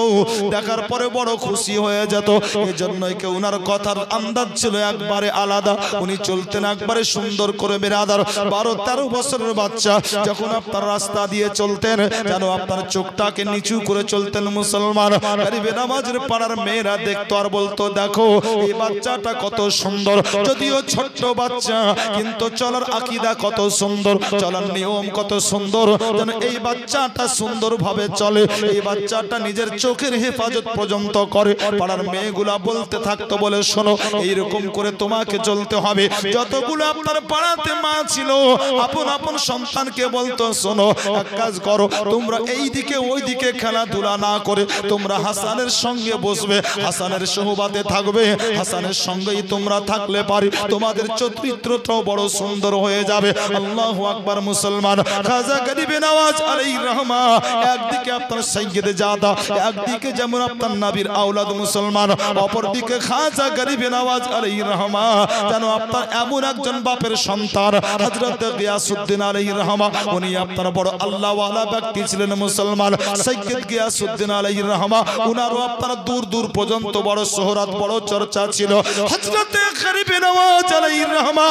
দেখার পরে বড় খুশি হয়ে যেত। এজন্যই কি ওনার কথার আন্দাজ ছিল একবারে আলাদা। উনি চলতেন একবারে সুন্দর করে বিরাদার। 12-13 বছরের বাচ্চা যখন আপনার রাস্তা দিয়ে চলতেন যেন আপনার চোখটাকে নিচু করে চলতেন মুসলমান। গরিবে নওয়াজের পাড়ার মেয়েরা দেখতো আর বলতো, দেখো এই বাচ্চাটা কত সুন্দর, যদিও ছোট্ট বাচ্চা কিন্তু চলার আকীদা কত সুন্দর, চলার নিয়ম কত সুন্দর, যেন এই বাচ্চাটা সুন্দর ভাবে চলে, এই বাচ্চাটা নিজের চোখের হেফাজত পর্যন্ত করে। পাড়ার মেয়েগুলা বলতে থাকতো, বলে শোনো এইরকম করে তোমাকে চলতে হবে। যতগুলো আপনার পাড়াতে মা ছিল আপন আপন সন্তানকে বলতো, শোনো এক কাজ করো, তোমরা এই দিকে ওই দিকে খেলাধুলা না করে তোমরা হাসানের সঙ্গে বসবে, হাসানের সোহবাতে থাকবে, হাসানের সঙ্গেই তোমরা থাকলে পারি তোমাদের চরিত্রটাও বড় সুন্দর হয়ে যাবে। আল্লাহু আকবার মুসলমান। খাজা গরিবে নওয়াজ আলাইহির রহমা একদিকে আপনার সাইয়্যিদে জাদা, একদিকে যেমন আপনার নবীর আওলাদ মুসলমান, অপরদিকে খাজা গরিবে নওয়াজ আলাইহির রহমা যেন আপনার এমন একজন বাপের সন্তান হযরত গিয়াসউদ্দিন আলাইহির রহমা। উনি আপনার বড় আল্লাহ ওয়ালা ব্যক্তি ছিলেন মুসলমান। সাইয়্যিদ গিয়াসউদ্দিন আলাইহির রহমা উনারও আপনার দূর দূর পর্যন্ত বড় শোহরত বড় চর্চা ছিল। হযরত গরিবে নওয়াজ আলাইহির রহমা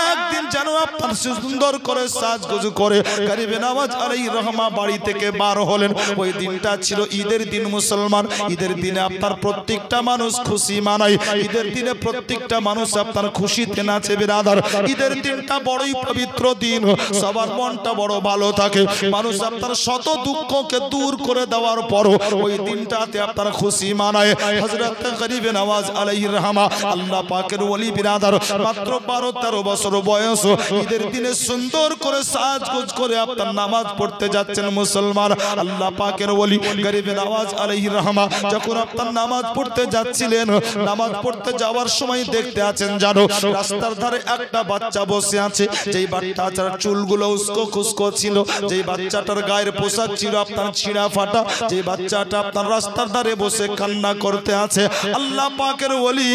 একদিন যেন আপনার সুন্দর করে সাজগোজ করে গরিবে নওয়াজ আলাইহির রহমা বাড়ি থেকে বার হলেন। ওই দিনটা ছিল ঈদের দিন মুসলমান। ঈদের দিনে আপনার প্রত্যেকটা মানুষ খুশি মানায়, ঈদের দিনে প্রত্যেকটা মানুষ আপনার খুশিতে নাচে বিরাদার। ঈদের দিনটা বড়ই পবিত্র দিন, সবার মনটা বড় ভালো থাকে। মানুষ আপনার শত দুঃখকে দূর করে দেওয়ার পর ওই দিনটাতে আপনার খুশি মানায়। হযরত গরিবে নওয়াজ আলাইহির রহমা আল্লাহ পাকের ওলি বিরাদার, মাত্র 12-13 বছর বয়স, ঈদের দিনে সুন্দর করে সাজগোজ করে আপনার নামাজ পড়তে যাচ্ছেন মুসলমান। আল্লাহ পাকের ওলি গরিবে নওয়াজ আলাইহির রহমা যখন আপনার নামাজ পড়তে যাচ্ছিলেন, নামাজ পড়তে যাওয়ার সময় দেখতে আছেন জানো রাস্তার ধারে একটা বাচ্চা বসে আছে। যেই বাচ্চাটার চুলগুলো উস্কো খুস্কো ছিল, যেই বাচ্চাটার গায়ের পোশাক ছিল আপনার ছিঁড়া ফাটা, যেই বাচ্চাটা আপনার রাস্তার ধারে বসে কান্না করতে আছে। আল্লাহ পাকের ওলি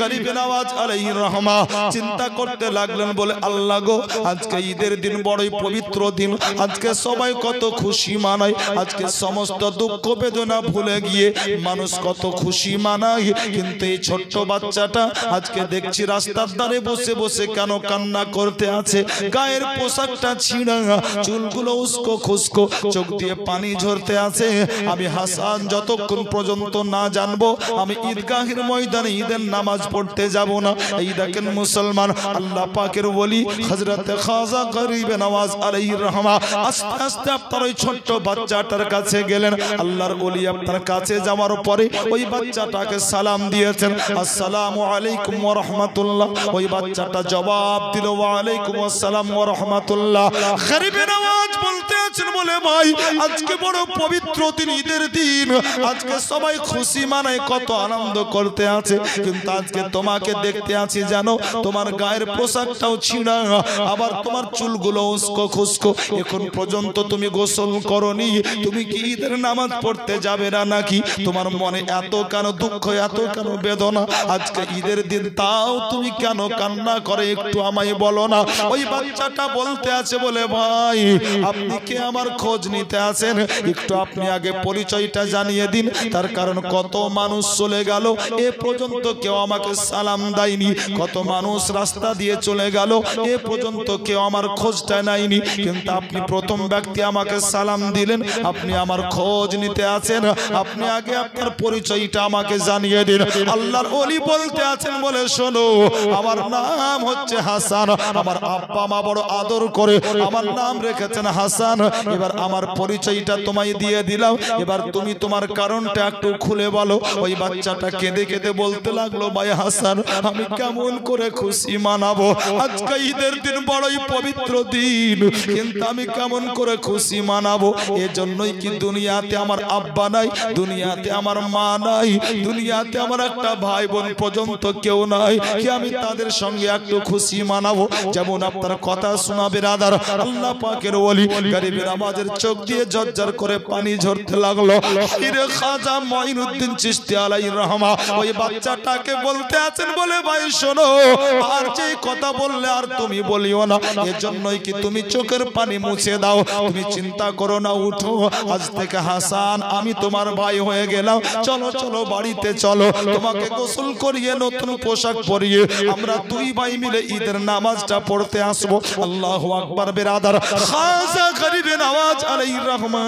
গরিবে নওয়াজ আলাইহির রহমা চিন্তা করতে লাগলেন, বলে আল্লাহ গো, আজকে ঈদের দিন বড়ই পবিত্র দিন, আজকে সবাই কত খুশি মানায়, আজকে সমস্ত দুঃখ বেদনা ভুলে গিয়ে মানুষ কত খুশি মানায়, কিন্তু এই ছোট্ট বাচ্চাটা আজকে দেখছি রাস্তার ধারে বসে বসে কেন কান্না করতে আছে, গায়ের পোশাকটা ছিঁড়া, চুলগুলো উস্কো খুস্কো, চোখ দিয়ে পানি ঝরতে আছে। আমি হাসান যতক্ষণ পর্যন্ত না জানবো আমি ঈদগাহের ময়দানে ঈদের নামাজ পড়তে যাব না। এই দেখেন মুসলমান, আল্লাহ পাকের ওলি হযরত খাজা গরিবে নওয়াজ আলাইহির রহমা আস্তে আস্তে আপনার ওই ছোট্ট বাচ্চাটার কাছে গেলেন। আল্লাহর ওলি আপনার কাছে যাওয়ার পরে ওই বাচ্চাটাকে সালাম দিয়েছেন, আসসালামু আলাইকুম ওয়া রাহমাতুল্লাহ। ওই বাচ্চাটা জবাব দিল, ওয়া আলাইকুম আসসালাম ওয়া রাহমাতুল্লাহ। গরিবে নওয়াজ বলতে আছেন, বলে ভাই আজকে বড় পবিত্র দিন, ঈদের দিন, আজকে সবাই খুশি মানায় কত আনন্দ করতে আছে, কিন্তু আজকে তোমাকে দেখতে আছি জানো তোমার গায়ের পোশাকটাও ছিঁড়া, আবার তোমার চুলগুলো উস্কো খুস্কো, এখন পর্যন্ত তুমি গোসল করনি, তুমি কি ঈদের নামাজ পড়তে যাবে না নাকি? তোমার মনে এত কেন দুঃখ, এত কেন বেদনা? আজকে ঈদের দিন তাও তুমি কেন কান্না করে একটু আমায় বলো না। ওই বাচ্চাটা বলতে আছে, বলে ভাই আপনি কে আমার খোঁজ নিতে আছেন, একটু আপনি আগে পরিচয়টা জানিয়ে দিন, তার কারণ কত মানুষ চলে গেল এ পর্যন্ত কেউ আমাকে সালাম দেয়নি, কত মানুষ রাস্তা দিয়ে চলে গেল এ পর্যন্ত কেউ আমার খোঁজটা নেয়নি, কিন্তু আপনি প্রথম ব্যক্তি আমাকে সালাম দিলেন, আপনি আমার খোঁজ নিতে আছেন, আপনি আগে আপনার পরিচয়টা আমাকে জানিয়ে দিন। আল্লাহর ওলি বলতে আছেন, বলে শোনো আমার নাম হচ্ছে হাসান, আমার আব্বা মা বড় আদর করে আমার নাম রেখেছেন হাসান, এবার আমার পরিচয়টা তোমায় দিয়ে দিলাম, এবার তুমি তোমার কারণটা একটু খুলে বলো। ওই বাচ্চাটা কেঁদে কেঁদে বলতে লাগলো, ভাই হাসান আমি কেমন করে খুশি মানাবো, আজকে ঈদের দিন বড়ই পবিত্র দিন, কিন্তু আমি কেমন করে খুশি মানাবো। এজন্যই কি দুনিয়াতে আমার আব্বা নাই, দুনিয়াতে আমার মা নাই, দুনিয়াতে আমার একটা ভাই বোন পর্যন্ত কেউ নাই কি আমি তাদের সঙ্গে একটু খুশি মানাবো। যেমন আপনার কথা শোনাবে রাদার আল্লাহ পাকের ওলি গরিবের নামাজের চোখ দিয়ে ঝরঝর করে পানি ঝরতে লাগলো। আরে খাজা মঈনুদ্দিন চিশতি আলাইহির রহমা ওই বাচ্চাটাকে বলতে আছেন, বলে ভাই শোনো, আর যে কথা বললে আর তুমি বলিও না, এজন্যই কি তুমি চোখের পানি মুছে দাও, তুমি চিন্তা করো না, উঠো, আজ থেকে হাসান আমি তোমার ভাই হয়ে গেলাম, চলো চলো বাড়িতে চলো, তোমাকে গোসল করিয়ে নতুন পোশাক পরিয়ে আমরা দুই ভাই মিলে ঈদের নামাজটা পড়তে আসবো। আল্লাহু আকবার। বেরাদার খাজা গরিবে নওয়াজ আলাইহির রহমা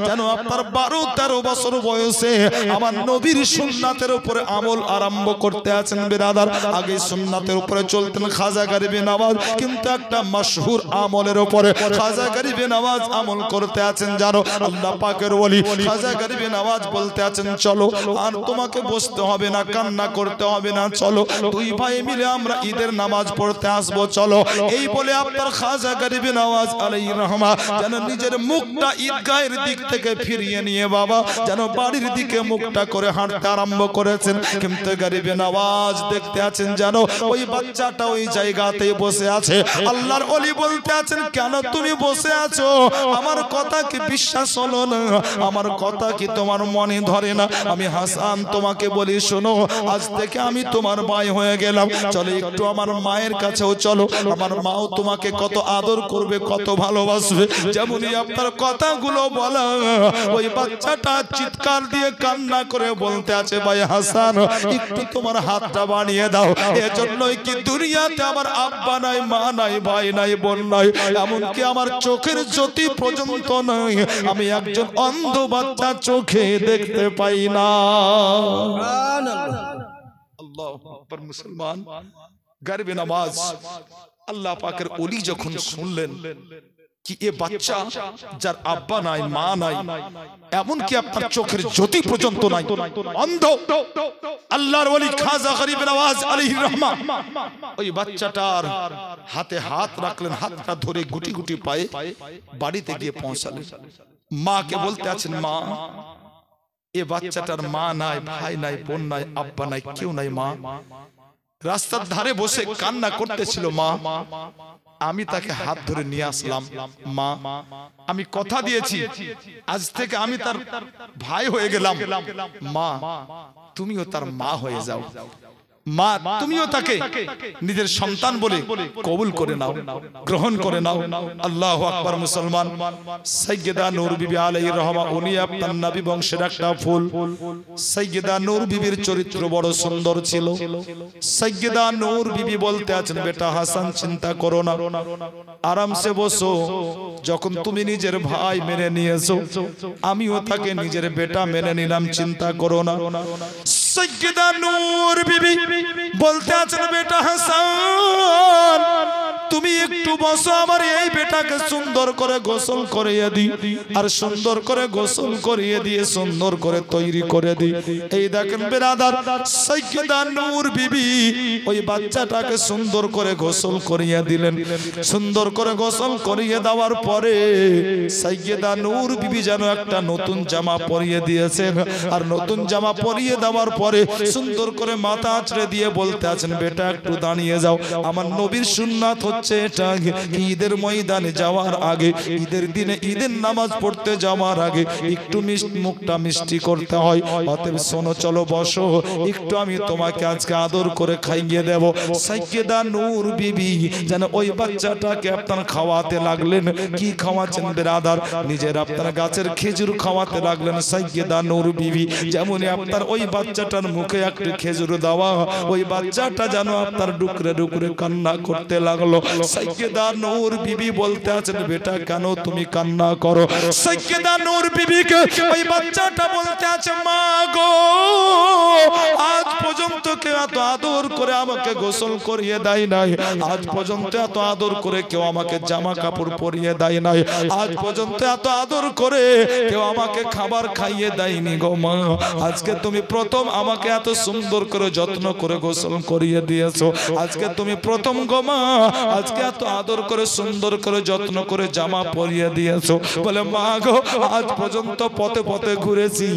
যেন আপনার 12-13 বছর বয়সে আমার নবীর সুন্নাতের উপরে আমল আরম্ভ করতে আছেন। বেরাদার আগে সুন্নাতের উপরে চলতেন খাজা গরিবে নওয়াজ, কিন্তু একটা মশহুর আমলের উপরে খাজা গরিবে নওয়াজ আমল করতে আছেন। জানো আল্লাহ পাকের ওলি খাজা গরিবে নওয়াজ বলতে আছেন, চলো আর তোমাকে বসতে হবে না, কান্না করতে হবে না, চলো দুই ভাই মিলে আমরা ঈদের নামাজ পড়তে আসবো, চলো। এই বলে আপনার খাজা গরিবে নওয়াজ আলাইহির রহমা যেন নিজের মুখটা ঈদগাহের দিক থেকে ফিরিয়ে নিয়ে বাবা যেন বাড়ির দিকে মুখটা করে হাঁটতে আরম্ভ করেছেন। কিন্তু গরিবে নওয়াজ দেখতে আছেন জানো ওই বাচ্চাটা ওই জায়গাতেই বসে আছে। আল্লাহর ওলি বলতে আছেন, কেন তুমি বসে আছো? আমার কথা কি বিশ্বাস হলো না? আমার কথা কি তোমার মনে ধরে না? আমি হাসান তোমাকে বলি শোনো, আজ থেকে আমি তোমার ভাই হয়ে গেলাম, চলো একটু আমার মায়ের কাছেও চলো, আমার মাও তোমাকে কত আদর করবে, কত ভালোবাসবে। যেমনই আপনার কথাগুলো বলা ওই বাচ্চাটা চিৎকার দিয়ে কান্না করে বলতে আছে, ভাই হাসান একটু তোমার হাতটা বানিয়ে দাও। এজন্যই কি দুনিয়াতে আমার আব্বা নাই, মা নাই, ভাই নাই, বোন নাই, এমনকি আমার চোখের জ্যোতি পর্যন্ত নাই, আমি একজন অন্ধ বাচ্চা চোখে দেখতে পাই না। আল্লাহু আকবার। মুসলমান গরিবে নামাজ আল্লাহ পাকের ওলি যখন শুনলেন কি এ বাচ্চা যার আব্বা নাই, মা নাই, এমনকি আপনার চোখের জ্যোতি পর্যন্ত নাই, অন্ধ, আল্লাহর ওলি খাজা গরিবে নওয়াজ আলাইহির রহমা ওই বাচ্চাটার হাতে হাত রাখলেন, হাতটা ধরে গুটি গুটি পায়ে বাড়িতে গিয়ে পৌঁছালেন। মাকে বলতে আছেন, মা এ বাচ্চাটার মা নাই, ভাই নাই, বোন নাই, আব্বা নাই, কেউ নাই, মা রাস্তার ধারে বসে কান্না করতেছিল, মা আমি তাকে হাত ধরে নিয়ে আসলাম, মা আমি কথা দিয়েছি আজ থেকে আমি তার ভাই হয়ে গেলাম, মা তুমিও তার মা হয়ে যাও, মা তুমিও তাকে নিজের সন্তান বলে কবুল করে নাও, গ্রহণ করে নাও। আল্লাহু আকবার। মুসলমান সাইয়্যিদা নূর বিবি আলাইহির রহমা উনি আপনার নবী বংশের একটা ফুল। সাইয়্যিদা নূর বিবির চরিত্র বড় সুন্দর ছিল। সাইয়্যিদা নূর বিবি বলতে আছেন, বেটা হাসান চিন্তা করো না, আরামসে বসো, যখন তুমি নিজের ভাই মেনে নিয়েছো আমিও তাকে নিজের বেটা মেনে নিলাম, চিন্তা করো না। সাইয়্যিদা নূর বিবি বলতে আছেন, বেটা হাসান তুমি একটু বসো, আমার এই বেটাকে সুন্দর করে গোসল করিয়ে দিই, আর সুন্দর করে গোসল করিয়ে দিয়ে সুন্দর করে তৈরি করে দিই। এই দেখেন বেরাদার সাইয়্যিদা নূর বিবি ওই বাচ্চাটাকে সুন্দর করে গোসল করিয়ে দিলেন। সুন্দর করে গোসল করিয়ে দেওয়ার পরে সাইয়্যিদা নূর বিবি যেন একটা নতুন জামা পরিয়ে দিয়েছেন, আর নতুন জামা পরিয়ে দেওয়ার পরে সুন্দর করে মাথা আঁচড়ে দিয়ে বলতে আছেন, বেটা একটু দাঁড়িয়ে যাও, আমার নবীর সুন্নাত হচ্ছে এটা, ঈদের ময়দানে যাওয়ার আগে, ঈদের দিনে ঈদের নামাজ পড়তে যাওয়ার আগে একটু মুখটা মিষ্টি করতে হয়, অতএব শোনো চলো বসো, একটু আমি তোমাকে আজকে আদর করে খাইয়ে দেব। সাইয়্যিদা নূর বিবি যেন ওই বাচ্চাটাকে আপনার খাওয়াতে লাগলেন। কি খাওয়াচ্ছেন বেরাদার? নিজের আপনার গাছের খেজুর খাওয়াতে লাগলেন সাইয়্যিদা নূর বিবি। যেমনই আপনার ওই বাচ্চাটার মুখে একটু খেজুর দেওয়া, ওই বাচ্চাটা যেন আপনার ডুকরে ডুকরে কান্না করতে লাগলো। সাইয়্যিদা নূর বিবি বলতে আছেন বেটা কেন তুমি কান্না করো সাইয়্যিদা নূর বিবিকে ওই বাচ্চাটা বলতে আছে মা গো আজ পর্যন্ত কেউ এত আদর করে আমাকে গোসল করিয়ে দেয় নাই আজ পর্যন্ত এত আদর করে কেউ আমাকে জামা কাপড় পরিয়ে দেয় নাই আজ পর্যন্ত এত আদর করে কেউ আমাকে খাবার খাইয়ে দেয়নি গো মা আজকে তুমি প্রথম আমাকে এত সুন্দর করে যত্ন করে গোসল করিয়ে দিয়েছো আজকে তুমি প্রথম গো মা আজকে এত আদর করে সুন্দর করে যত্ন করে জামা পরিয়ে দিয়েছো বলে মা গো আজ পর্যন্ত পথে পথে ঘুরেছি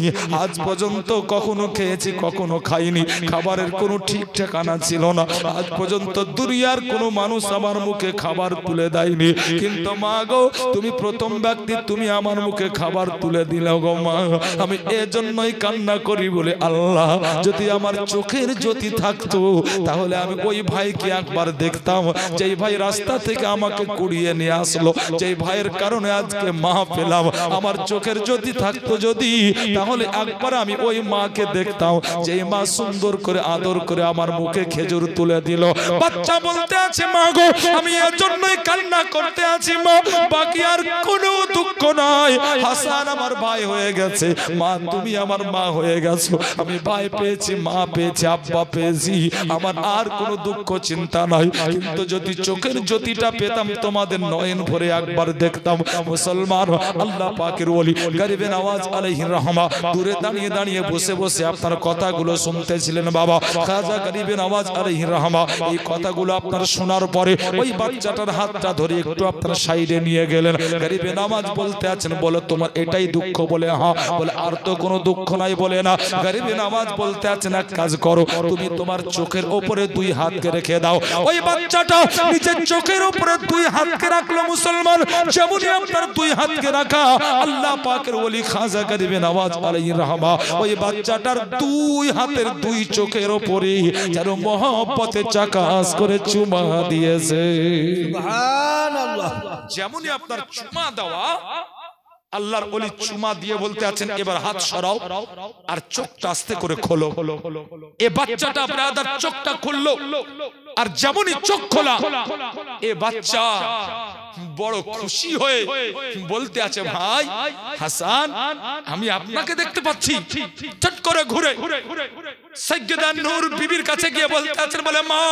আজ পর্যন্ত কখনো খেয়েছি কখনো খাইনি খাবারের কোনো ঠিক ঠিকানা ছিল না আজ পর্যন্ত দুনিয়ার কোনো মানুষ আমার মুখে খাবার তুলে দেয়নি কিন্তু মা গো তুমি প্রথম ব্যক্তি তুমি আমার মুখে খাবার তুলে দিলে গো মা আমি এজন্যই কান্না করি বলে আল্লাহ যদি আমার চোখের জ্যোতি থাকতো তাহলে আমি ওই ভাইকে একবার দেখতাম যেই ভাই রাস্তা থেকে আমাকে কুড়িয়ে নিয়ে আসলো যেই ভাইয়ের কারণে আজকে মা পেলাম আমার চোখের জ্যোতি থাকতো যদি তাহলে একবার আমি ওই মাকে দেখতাম যেই মা সুন্দর করে আদর করে আমার মুখে খেজুর তুলে দিল বাচ্চা বলতে আছে মা গো আমি এর জন্যই কান্না করতে আছি মা বাকি আর কোনো দুঃখ নাই হাসান আমার ভাই হয়ে গেছে মা তুমি আমার মা হয়ে গেছো আমি ভাই পেয়েছি মা পেয়েছি আব্বা পেয়েছি আমার আর কোনো দুঃখ চিন্তা নাই কিন্তু যদি চোখের জ্যোতিটা পেতাম তোমাদের নয়ন ভরে একবার দেখতাম মুসলমান আল্লাহ পাকের ওলি গরিবে নওয়াজ আলাইহির রহমা দূরে দাঁড়িয়ে দাঁড়িয়ে বসে বসে আপনার কথাগুলো শুনতেছিলেন বাবা খাজা গরিবে নওয়াজ আলাইহির রহমা এই কথাগুলো আপনার শোনার পরে ওই বাচ্চাটার হাতটা ধরে একটু আপনার সাইডে নিয়ে গেলেন গরিবে নওয়াজ বলতে আছেন বলে তোমার এটাই দুঃখ বলে হ্যাঁ বলে আর তো কোনো দুঃখ নাই বলে না গরিবে নওয়াজ বলতে আছেন এক কাজ করো তুমি তোমার চোখের উপরে দুই হাতকে রেখে দাও ওই বাচ্চাটা নিজের চোখের উপরে দুই হাতকে রাখলো মুসলমান যেমনই আপনার দুই হাতকে রাখা আল্লাহ পাকের ওলি খাজা গরিবে নওয়াজ আলাইহির রহমা ওই বাচ্চাটার দুই হাতের দুই চোখের উপরে যেন মহব্বতে চাকাস করে চুমা দিয়েছে সুবহানাল্লাহ যেমনই আপনার চুমা দেওয়া আল্লাহর ওলি চুমা দিয়ে বলতে আছেন এবার হাত সরাও আর চোখটা আস্তে করে খোলো এ বাচ্চাটা ব্রাদার চোখটা খুললো আর যেমনই চোখ খোলা এ বাচ্চা বড় খুশি হয়ে বলতে আছে ভাই হাসান আমি আপনাকে দেখতে পাচ্ছি চট করে ঘুরে সাইয়্যিদা নূর বিবির কাছে গিয়ে বলতে আছেন বলে মা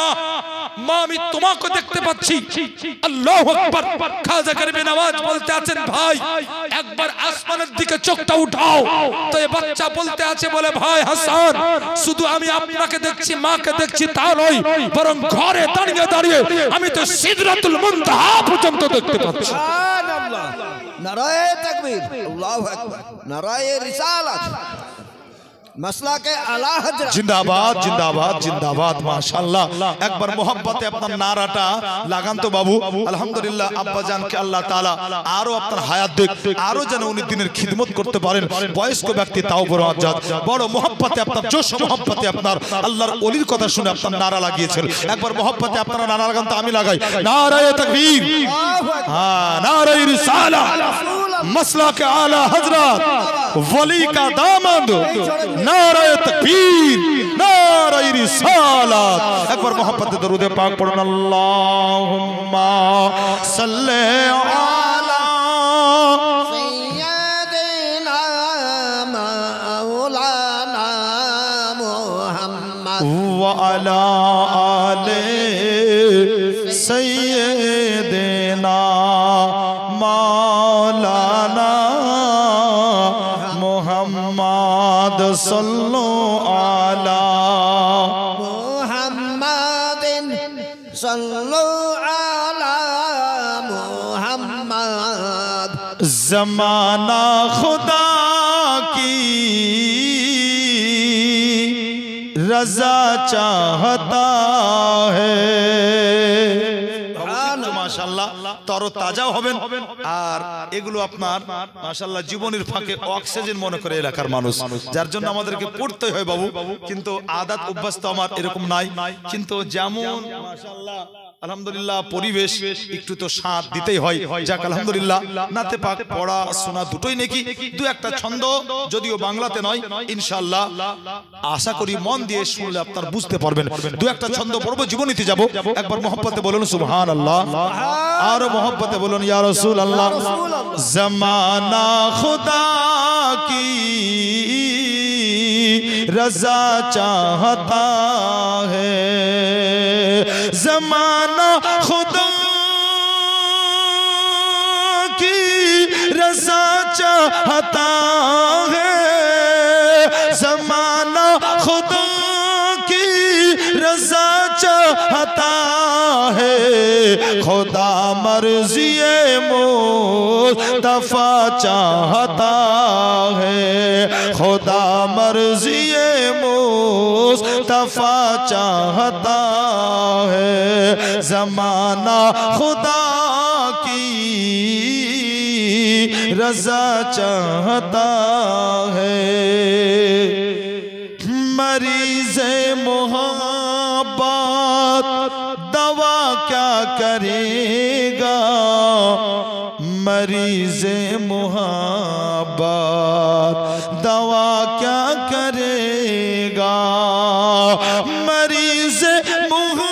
মা আমি তোমাকে দেখতে পাচ্ছি আল্লাহু আকবার খাজা গরিবে নওয়াজ বলতে আছেন ভাই একবার আসমানের দিকে চোখটা উঠাও তো এই বাচ্চা বলতে আছে বলে ভাই হাসান শুধু আমি আপনাকে দেখছি মাকে দেখছি তা নয় বরং ঘরে দাঁড়িয়ে দাঁড়িয়ে আমি তো সিদরাতুল মুনতাহা পর্যন্ত দেখতে পাচ্ছি সুবহানাল্লাহ নারায়ে তাকবীর আল্লাহু আকবার নারায়ে রিসালাত मसला के आला हजरत जिंदाबाद जिंदाबाद जिंदाबाद माशाल्लाह एक बार मोहब्बते अपना नाराटा लागान तो बाबू अल्हम्दुलिल्लाह अब्बा जान के अल्लाह ताला आरो अपना हयात देख आरो जन उन्हीं दिनेर खिदमत करते पारेन बयस्क व्यक्ति ताओ बड़ आजाद बड़ मोहब्बते अपना जोश मोहब्बते अपनार अल्लाहर ओलिर कथा शुने अपना नारा লাগিয়েছেন एक बार मोहब्बते अपना नारा लागान तो आमी लागाई नाराए तकबीर हां नाराए रिसालत मसला के आला हजरत वली का दामद नाराए तकबीर नाराए रिसालत एक बार मोहब्बत दरूद पाक पढ़ना अल्लाहुम्मा सल्ले अला सय्यदिना मौलाना मुहम्मद व अला आले सय्यदिना मौलाना मुहम्मद सल्लो अला मुहम्मदिन सल्लु अला मुहम्मद जमाना खुदा की रजा चाहता है মাশাআল্লাহ তরো তাজা হবেন আর এগুলো আপনার মাশাআল্লাহ জীবনের ফাঁকে অক্সিজেন মনে করে এলাকার মানুষ যার জন্য আমাদেরকে পড়তে হয় বাবু কিন্তু আদত অভ্যাস তো আমার এরকম নাই কিন্তু যেমন মাশাআল্লাহ আলহামদুলিল্লাহ পরিবেশ একটু তো সাথ দিতেই হয়। যাক আলহামদুলিল্লাহ, নাতে পাক পড়া শোনা দুটোই নাকি। দু একটা ছন্দ যদিও বাংলাতে নয়, ইনশাআল্লাহ আশা করি মন দিয়ে শুনলে আপনারা বুঝতে পারবেন। দু একটা ছন্দ পড়বো, জীবনীতে যাব। একবার মোহাব্বতে বলুন সুবহানাল্লাহ, আর মোহাব্বতে বলুন ইয়া রাসূলুল্লাহ। জমানা খুদা কি रज़ा चाहता है, ज़माना खुदा की रज़ा चाहता है, ज़माना खुदा की रज़ा चाहता है, खुदा मर्ज़िए मुस्तफ़ा चाहता है, खुदा मर्ज़िए मुस्तफ़ा चाहता है, ज़माना खुदा की रज़ा चाहता है। मरीज़े मोहब्बत दवा क्या करेगा, मरीज़े मोहब्बत दवा क्या करेगा, मरीज़े मोहब्बत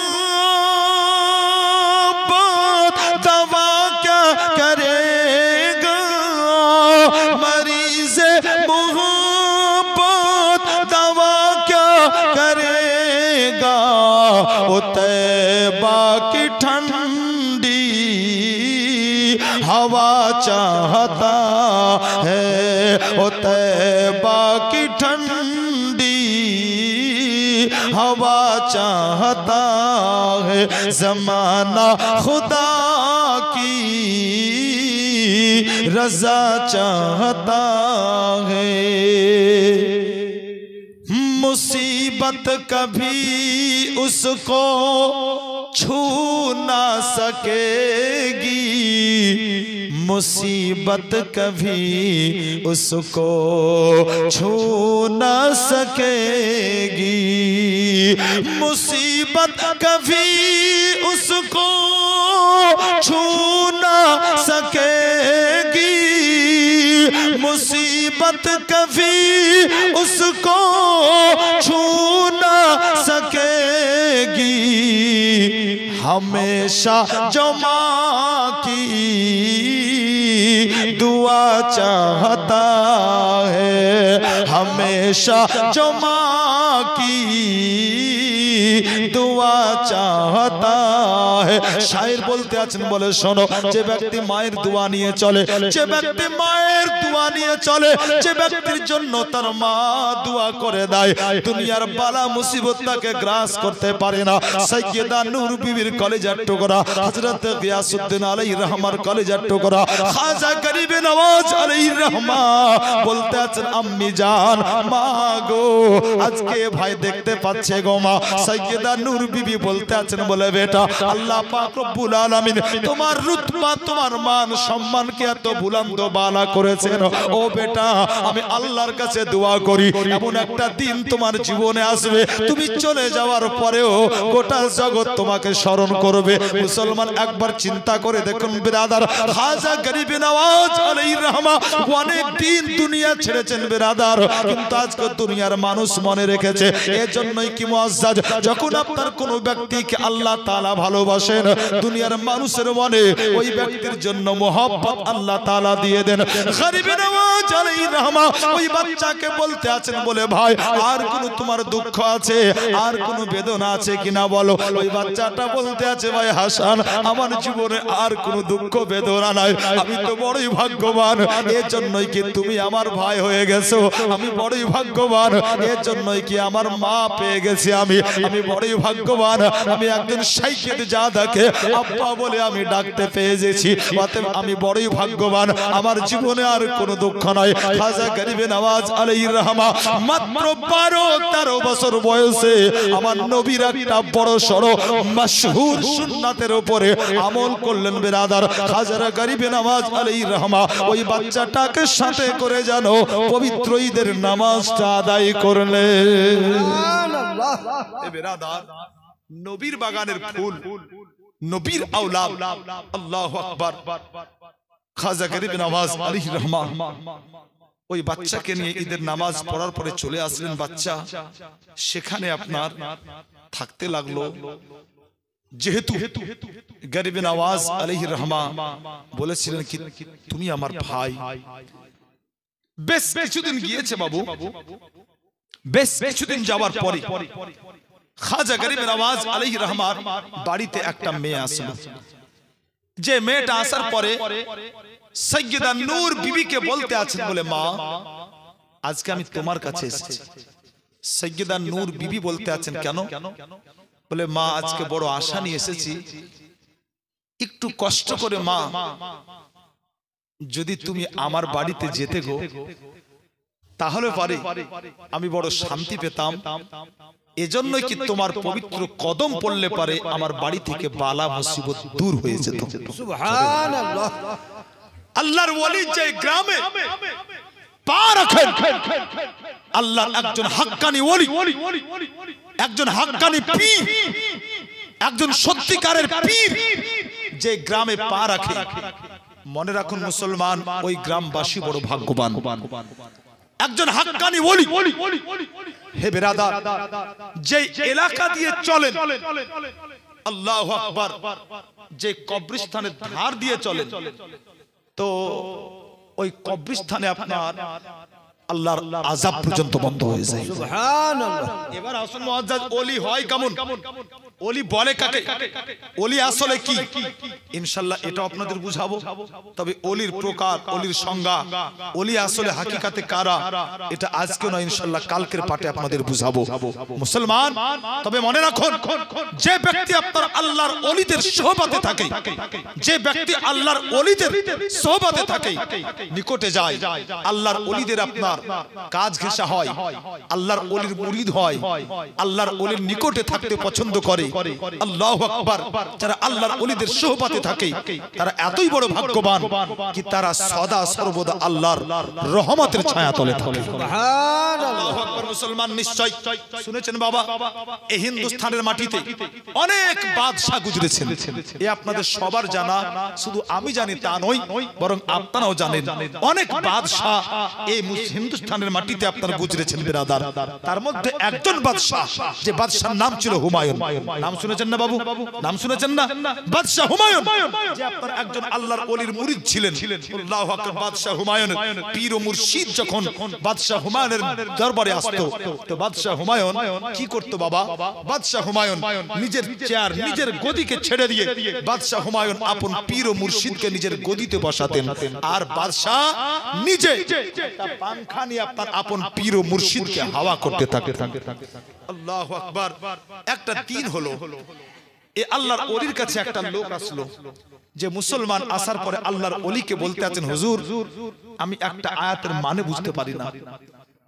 दवा क्या करेगा, मरीज़े मोहब्बत दवा क्या करेगा, ओ तैबा की ठंडी हवा चाहता है, ओ तैबा की ठंडी हवा चाहता है, ज़माना खुदा की रज़ा चाहता है। मुसीबत कभी उसको छू ना सकेगी, मुसीबत कभी उसको छू ना सकेगी, मुसीबत कभी उसको छू ना सकेगी, मुसीबत कभी उसको छू ना सकेगी, हमेशा जो माँ की दुआ चाहता है, हमेशा जो माँ की दुआ चाहता है। शायर बोलते আছেন, বলে শোনো, যে ব্যক্তি মায়ের দোয়া নিয়ে চলে, যে ব্যক্তি মায়ের দোয়া নিয়ে চলে, যে ব্যক্তির জন্য তার মা দোয়া করে দেয়, দুনিয়ার বালা মুসিবত তাকে গ্রাস করতে পারে না। সাইয়্যিদা নূর বিবির কলেজার টুকরা হযরত গিয়াসউদ্দিন আলাইহির রহমার কলেজার টুকরা খাজা গরিবে নওয়াজ আলাইহির রহমা বলতে আছেন, আম্মি জান, মা গো, আজকে ভাই দেখতে পাচ্ছে গো মা। সাইয়্যিদা নূর বিবি বলতে আছেন, বলে বেটা, আল্লাহ পাক রব্বুল আলামিন তোমার রুতবা, তোমার মান সম্মানকে এত বুলন্দ বালা করেছেন। ও বেটা, আমি আল্লাহর কাছে দোয়া করি, এমন একটা দিন তোমার জীবনে আসবে, তুমি চলে যাওয়ার পরেও গোটা জগৎ তোমাকে স্মরণ করবে। মুসলমান, একবার চিন্তা করে দেখুন বিরাদার, খাজা গরিবে নওয়াজ আলাইহির রহমা অনেক দিন দুনিয়া ছেড়েছেন বিরাদার, কিন্তু আজকে দুনিয়ার মানুষ মনে রেখেছে। এজন্যই কি মুআজ্জাজ, যখন আপনার কোনো ব্যক্তিকে আল্লাহ তাআলা ভালোবাসেন, দুনিয়ার মানুষের মনে ওই ব্যক্তির জন্য মোহব্বত আল্লাহ তাআলা দিয়ে দেন। গরিবে নওয়াজ আলাইহির রহমা ওই বাচ্চাকে বলতে আছেন, বলে ভাই, আর কোনো তোমার দুঃখ আছে, আর কোনো বেদনা আছে কিনা বলো। ওই বাচ্চাটা বলতে আছে, ভাই হাসান, আমার জীবনে আর কোনো দুঃখ বেদনা নাই, আমি তো বড়ই ভাগ্যবান, এর জন্যই কি তুমি আমার ভাই হয়ে গেছো, আমি বড়ই ভাগ্যবান, এর জন্যই কি আমার মা পেয়ে গেছি, আমি বড়ই ভাগ্যবান, আমি একজন সাইয়্যিদ জাদাকে আব্বা বলে আমি ডাকতে পেয়ে গেছি, অতএব আমি বড়ই ভাগ্যবান, আমার জীবনে আর কোনো দুঃখ নাই। খাজা গরিবে নওয়াজ আলাইহির রহমা মাত্র 12-13 বছর বয়সে আমার নবীর একটা বড় সড় মাশহুর সুন্নাতের উপরে আমল করলেন বিরাদার। খাজা গরিবে নওয়াজ আলাইহির রহমা ওই বাচ্চাটাকে সাথে করে যেন পবিত্র ঈদের নামাজটা আদায় করলেন। সুবহানাল্লাহ। এ বিরাদার, নবীর বাগানের ফুল নবীর আওলাদ, আল্লাহু আকবার, খাজা গরিব নওয়াজ আলাইহির রহমান ওই বাচ্চাকে নিয়ে ঈদের নামাজ পড়ার পরে চলে আসলেন। বাচ্চা সেখানে আপনার থাকতে লাগলো। যেহেতু গরিব নওয়াজ আলাইহির রহমান বলেছিলেন কি তুমি আমার ভাই। বেশ কিছুদিন গিয়েছে বাবু, বেশ কিছুদিন যাওয়ার পরে খাজা গরিব নওয়াজ আলাইহির রহমান বাড়িতে একটা মেয়ে আসলো। যে মেয়েটা আসার পরে সৈয়দা নূর বিবিকে বলতে আছেন বলে মা আজকে আমি তোমার কাছে এসেছি। সৈয়দা নূর বিবি বলতে আছেন কেন? বলে মা আজকে বড় আশা নিয়ে এসেছি, একটু কষ্ট করে মা যদি তুমি আমার বাড়িতে যেতে গো তাহলে পারে আমি বড় শান্তি পেতাম। এজন্যই কি তোমার পবিত্র কদম পড়লে পারে আমার বাড়ি থেকে বালা মুসিবত দূর হয়ে যেত। সুবহানাল্লাহ। আল্লাহর ওলি যে গ্রামে পা রাখেন আল্লাহর একজন হাক্কানি ওলি, একজন হাক্কানি পীর, একজন সত্যিকারের পীর যে গ্রামে পা রাখে, মনে রাখুন মুসলমান ওই গ্রামবাসী বড় ভাগ্যবান। একজন হাক্কানি ওলি, হে বেরাদার, যে এলাকা দিয়ে চলেন আল্লাহু আকবার, যে কবরস্থানের ধার দিয়ে চলেন তো ওই কবরস্থানে আপনার আল্লাহর আযাব পর্যন্ত বন্ধ হয়ে যায়। সুবহানাল্লাহ। এবার আসুন মুআজ্জাজ, ওলি হয় কেমন? ওলি বলে কাকে? ওলি আসলে কি? ইনশাআল্লাহ এটা আপনাদের বুঝাবো। তবে ওলির প্রকার, ওলির সংজ্ঞা, ওলি আসলে হাকিকাতে কারা, এটা আজকে নয় ইনশাআল্লাহ কালকের পাঠে আপনাদের বুঝাবো মুসলমান। তবে মনে রাখুন, যে ব্যক্তি আপনার আল্লাহর ওলিদের সোহবতে থাকে, যে ব্যক্তি আল্লাহর ওলিদের সোহবতে থাকে, নিকটে যায়, আল্লাহর ওলিদের আপনার কাজ ঘেঁষা হয়, আল্লাহর ওলির মুরিদ হয়, আল্লাহর ওলির নিকটে থাকতে পছন্দ করে। আল্লাহু আকবার। যারা আল্লাহর ওলিদের সোহবতে থাকে তারা এতই বড় ভাগ্যবান কি তারা সদা সর্বদা আল্লাহর রহমতের ছায়াতলে থাকে। সুবহানাল্লাহ। আল্লাহু আকবার। মুসলমান নিশ্চয় শুনেছেন বাবা, এই হিন্দুস্তানের মাটিতে অনেক বাদশা গুজরেছেন, এ আপনাদের সবার জানা, শুধু আমি জানি তা নয়, বরং আপনারাও জানেন অনেক বাদশা এই হিন্দুস্তানের মাটিতে আপনারা গুজরেছেন বিরাদার। তার মধ্যে একজন বাদশাহ, যে বাদশার নাম ছিল হুমায়ুন। নাম শুনেছেন না বাবু? নাম শুনেছেন না? বাদশাহ হুমায়ুন, যে আপনার একজন আল্লাহর ওলির মুরিদ ছিলেন। আল্লাহু আকবার। বাদশাহ হুমায়ুন পীর ও মুর্শিদ যখন বাদশাহ হুমায়ুনের দরবারে আসতো তো বাদশাহ হুমায়ুন কি করতো বাবা? বাদশাহ হুমায়ুন নিজের চেয়ার, নিজের গদিকে ছেড়ে দিয়ে বাদশাহ হুমায়ুন আপন পীর ও মুর্শিদকে নিজের গদিতে বসাতেন, আর বাদশাহ নিজে পাংখা নিয়ে আপনার আপন পীর ও মুর্শিদকে হাওয়া করতে থাকতেন। আল্লাহু আকবার। একটা দিন হলো, এ আল্লাহর ওলির কাছে একটা লোক আসলো, যে মুসলমান আসার পরে আল্লাহর ওলিকে বলতে আছেন হুজুর আমি একটা আয়াতের মানে বুঝতে পারি না।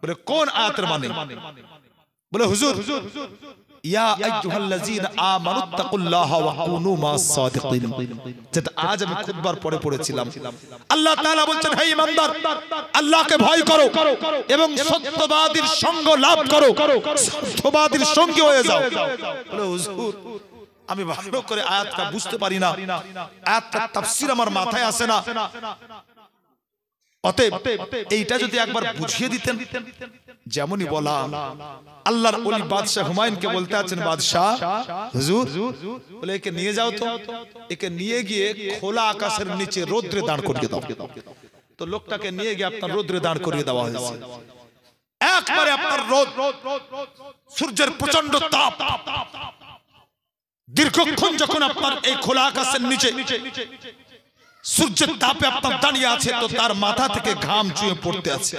বলে কোন আয়াতের মানে? বলে হুজুর ইয়া আইয়ুহাল্লাযীনা আমানুত্তাকুল্লাহা ওয়া কুনু মাস সাদিকিন, যেটা আজ আমি খুতবার পরে পড়েছিলাম। আল্লাহ তাআলা বলছেন হে ঈমানদার, আল্লাহকে ভয় করো এবং সত্যবাদীর সঙ্গ লাভ করো, সত্যবাদীর সঙ্গী হয়ে যাও। বলে হুজুর আমি ভালো করে আয়াতটা বুঝতে পারি না, আয়াতটার তাফসীর আমার মাথায় আসে না, অতএব এইটা যদি একবার বুঝিয়ে দিতেন। যেমনই বলা, আল্লাহর ওলি বাদশাহ হুমায়ুনকে বলতে আছেন বাদশাহ হুজুর বলে একে নিয়ে যাও তো, একে নিয়ে গিয়ে খোলা আকাশের নিচে রোদ্রে দাঁড় করিয়ে দাও। তো লোকটাকে নিয়ে গিয়ে আপনার রোদ্রে দাঁড় করিয়ে দেওয়া হয়েছে। একবারে আপনার রোদ, সূর্যের প্রচন্ড তাপ, দীর্ঘক্ষণ যখন আপনার এই খোলা আকাশের নিচে সূর্যের তাপে আপনার দাঁড়িয়ে আছে তো তার মাথা থেকে ঘাম চুয়ে পড়তে আছে।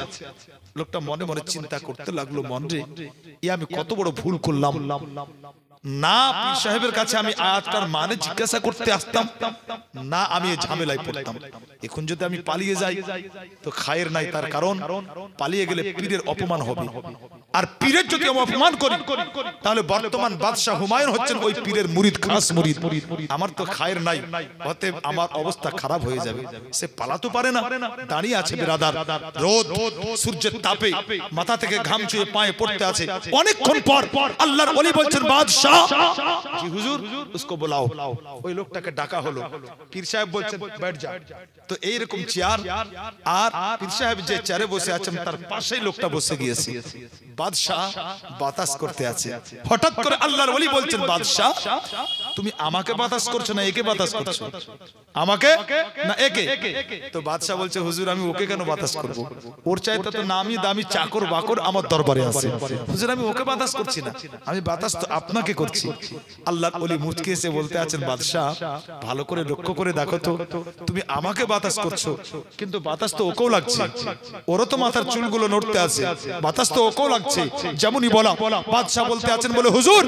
লোকটা মনে মনে চিন্তা করতে লাগলো, মন রে এ আমি কত বড় ভুল করলাম, না পীর সাহেবের কাছে আমি আয়াতটার মানে জিজ্ঞাসা করতে আসতাম, না আমি এই ঝামেলায় পড়তাম। এখন যদি আমি পালিয়ে যাই তো খায়ের নাই, তার কারণ পালিয়ে গেলে পীরের অপমান হবে, আর পীরের যদি অপমান করি তাহলে বর্তমান বাদশাহ হুমায়ুন হচ্ছেন ওই পীরের মুরিদ, খাস মুরিদ, আমার তো খায়ের নাই, অতএব আমার অবস্থা খারাপ হয়ে যাবে। সে পালাতে পারে না, দাঁড়িয়ে আছে বিরাদার, রোদ সূর্যের তাপে মাথা থেকে ঘাম চুয়ে পায়ে পড়তে আছে। অনেকক্ষণ পর আল্লাহর ওলি বলছেন বাদশাহ বাদশাহ জি হুজুর उसको बुलाओ ওই লোকটাকে ডাকা হলো পীর সাহেব বলছেন बैठ जा তো এইরকম চেয়ার আর পীর সাহেব যে চেয়ারে বসে আছেন তার পাশেই লোকটা বসে গিয়েছে বাদশাহ বাতাস করতে আছে হঠাৎ করে আল্লাহর ওলি বলছেন বাদশাহ তুমি আমাকে বাতাস করছো না একে বাতাস করছো আমাকে না একে তো বাদশাহ বলছে হুজুর আমি ওকে কেন বাতাস করব ওর চাইতে তো নামি দামি চাকর বাকর আমার দরবারে আছে হুজুর আমি ওকে বাতাস করছি না আমি বাতাস তো আপনাকে করছি আল্লাহর ওলি মুচকে এসে বলতে আছেন বাদশাহ ভালো করে লক্ষ্য করে দেখো তো তুমি আমাকে বাতাস করছো কিন্তু বাতাস তো ওকেও লাগছে ওরও তো মাথার চুলগুলো নড়তে আছে বাতাস তো ওকেও লাগছে যেমনই বলা বাদশাহ বলতে আছেন বলে হুজুর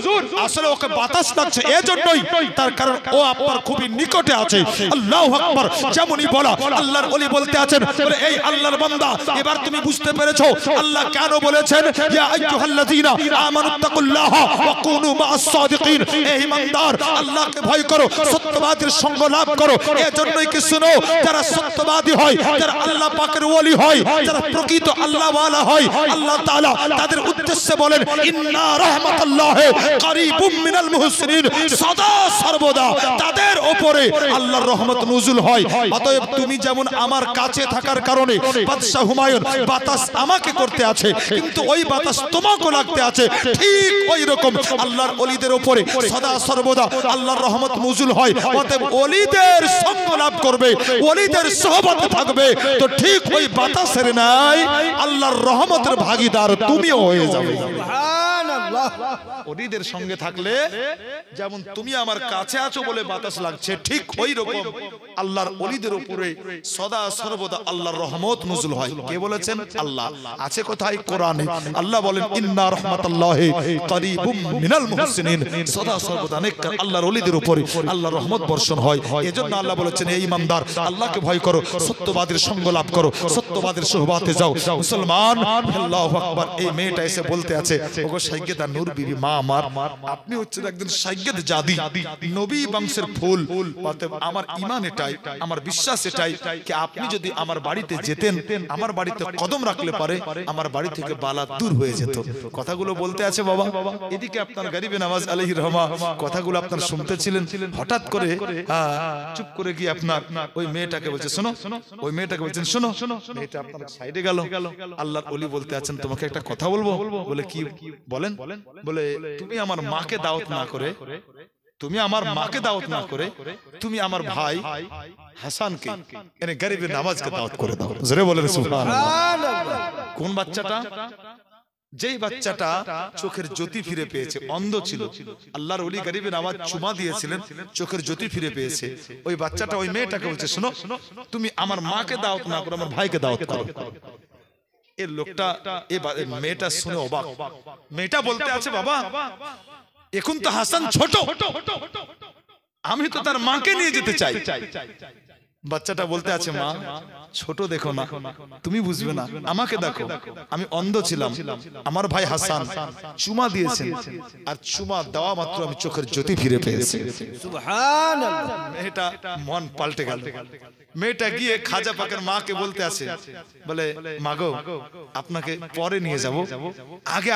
আসলে ওকে বাতাস লাগছে এজন্যই তার কারণ ও আপনার খুবই নিকটে আছে আল্লাহু আকবার যেমনই বলা আল্লাহর ওলি বলতে আছেন বলে এই আল্লাহর বান্দা এবার তুমি বুঝতে পেরেছো আল্লাহ কেন বলেছেন ইয়া আইয়ুহাল্লাযীনা আমানুত্তাকুল্লাহ ওয়া কুনু মা'আস সাদিকিন হে ঈমানদার আল্লাহকে ভয় করো সত্যবাদীর সঙ্গ লাভ করো এজন্যই কি শুনো যারা সত্যবাদী হয় যারা আল্লাহ পাকের ওলি হয় যারা প্রকৃত আল্লাহ ওয়ালা হয় আল্লাহ তাআলা তাদের উদ্দেশ্যে বলেন ইন্না রাহমাতাল্লাহি করিবুম মিনাল মুহসিনিন সদা সর্বদা তাদের উপরে আল্লাহর রহমত নজুল হয় অতএব তুমি যেমন আমার কাছে থাকার কারণে বাদশা হুমায়ুন বাতাস আমাকে করতে আছে কিন্তু ওই বাতাস তোমাকে লাগতে আছে ঠিক ওই রকম আল্লাহর ওলিদের উপরে সদা সর্বদা আল্লাহর রহমত নজুল হয় অতএব ওলিদের সঙ্গ লাভ করবে ওলিদের সোহবতে থাকবে তো ঠিক ওই বাতাসের নাই আল্লাহর রহমতের ভাগীদার তুমিও হয়ে যাবে সুবহানাল্লাহ ওলিদের সঙ্গে থাকলে যেমন তুমি আমার কাছে আছো বলে বাতাস লাগছে ঠিক ওই রকম আল্লাহর ওলিদের উপরে সদা সর্বদা আল্লাহর রহমত নজুল হয় কে বলেছেন আল্লাহ আছে কোথায় কোরআনে আল্লাহ বলেন ইন্না রাহমাতাল্লাহি করিবুম মিনাল মুহসিনিন সদা সর্বদা নেককার আল্লাহর ওলিদের উপরে আল্লাহর রহমত বর্ষণ হয় এজন্য আল্লাহ বলেছেন হে ঈমানদার আল্লাহকে ভয় করো সত্যবাদীর সঙ্গ লাভ করো সত্যবাদীর সোহবতে যাও মুসলমান আল্লাহু আকবার এই মেয়েটা এসে বলতে আছে ওগো সাইয়্যেদা নূর বিবি মা আমার আপনি হচ্ছেন একজন সাইয়্যেদ জাদি নবী বংশের ফুল অতএব আমার ঈমান এটাই আমার বিশ্বাস এটাই যে আপনি যদি আমার বাড়িতে যেতেন আমার বাড়িতে কদম রাখলে পারে আমার বাড়ি থেকে বালা দূর হয়ে যেত কথাগুলো বলতে আছে বাবা এদিকে আপনার গরিবে নওয়াজ আলাইহির রহমা কথাগুলো আপনার শুনতেছিলেন হঠাৎ করে চুপ করে গিয়ে আপনার ওই মেয়েটাকে বলছে শোনো ওই মেয়েটাকে বলছেন শোনো মেয়েটা আপনার সাইডে গেল আল্লাহর ওলি বলতে আছেন তোমাকে একটা কথা বলবো বলে কি বলেন বলে তুমি আমার মাকে দাওয়াত না করে তুমি আমার মাকে দাওয়াত না করে তুমি আমার ভাই হাসানকে এনে গরিবে নওয়াজকে দাওয়াত করে দাও জোরে বলেন সুবহানাল্লাহ কোন বাচ্চাটা যেই বাচ্চাটা চোখের জ্যোতি ফিরে পেয়েছে অন্ধ ছিল আল্লাহর ওলি গরিবে নওয়াজ চুমা দিয়েছিলেন চোখের জ্যোতি ফিরে পেয়েছে ওই বাচ্চাটা ওই মেয়েটাকে বলছে শোনো তুমি আমার মাকে দাওয়াত না করে আমার ভাইকে দাওয়াত করো এই লোকটা এই মেয়েটা শুনে অবাক মেয়েটা বলতে আছে বাবা এখন তো হাসান ছোট আমি তো তার মাকে নিয়ে যেতে চাই বাচ্চাটা বলতে আছে মা ছোট দেখো না তুমি বুঝবে না আমাকে দেখো আমি অন্ধ ছিলাম আমার ভাই হাসান চুমা দিয়েছেন আর চুমা দেওয়া মাত্র আমি চোখের জ্যোতি ফিরে পেয়েছি সুবহানাল্লাহ মেয়েটা মন পাল্টে গেল মেয়েটা গিয়ে খাজা পাকের মাকে বলতে আছে বলে মাগো আপনাকে পরে নিয়ে যাব আগে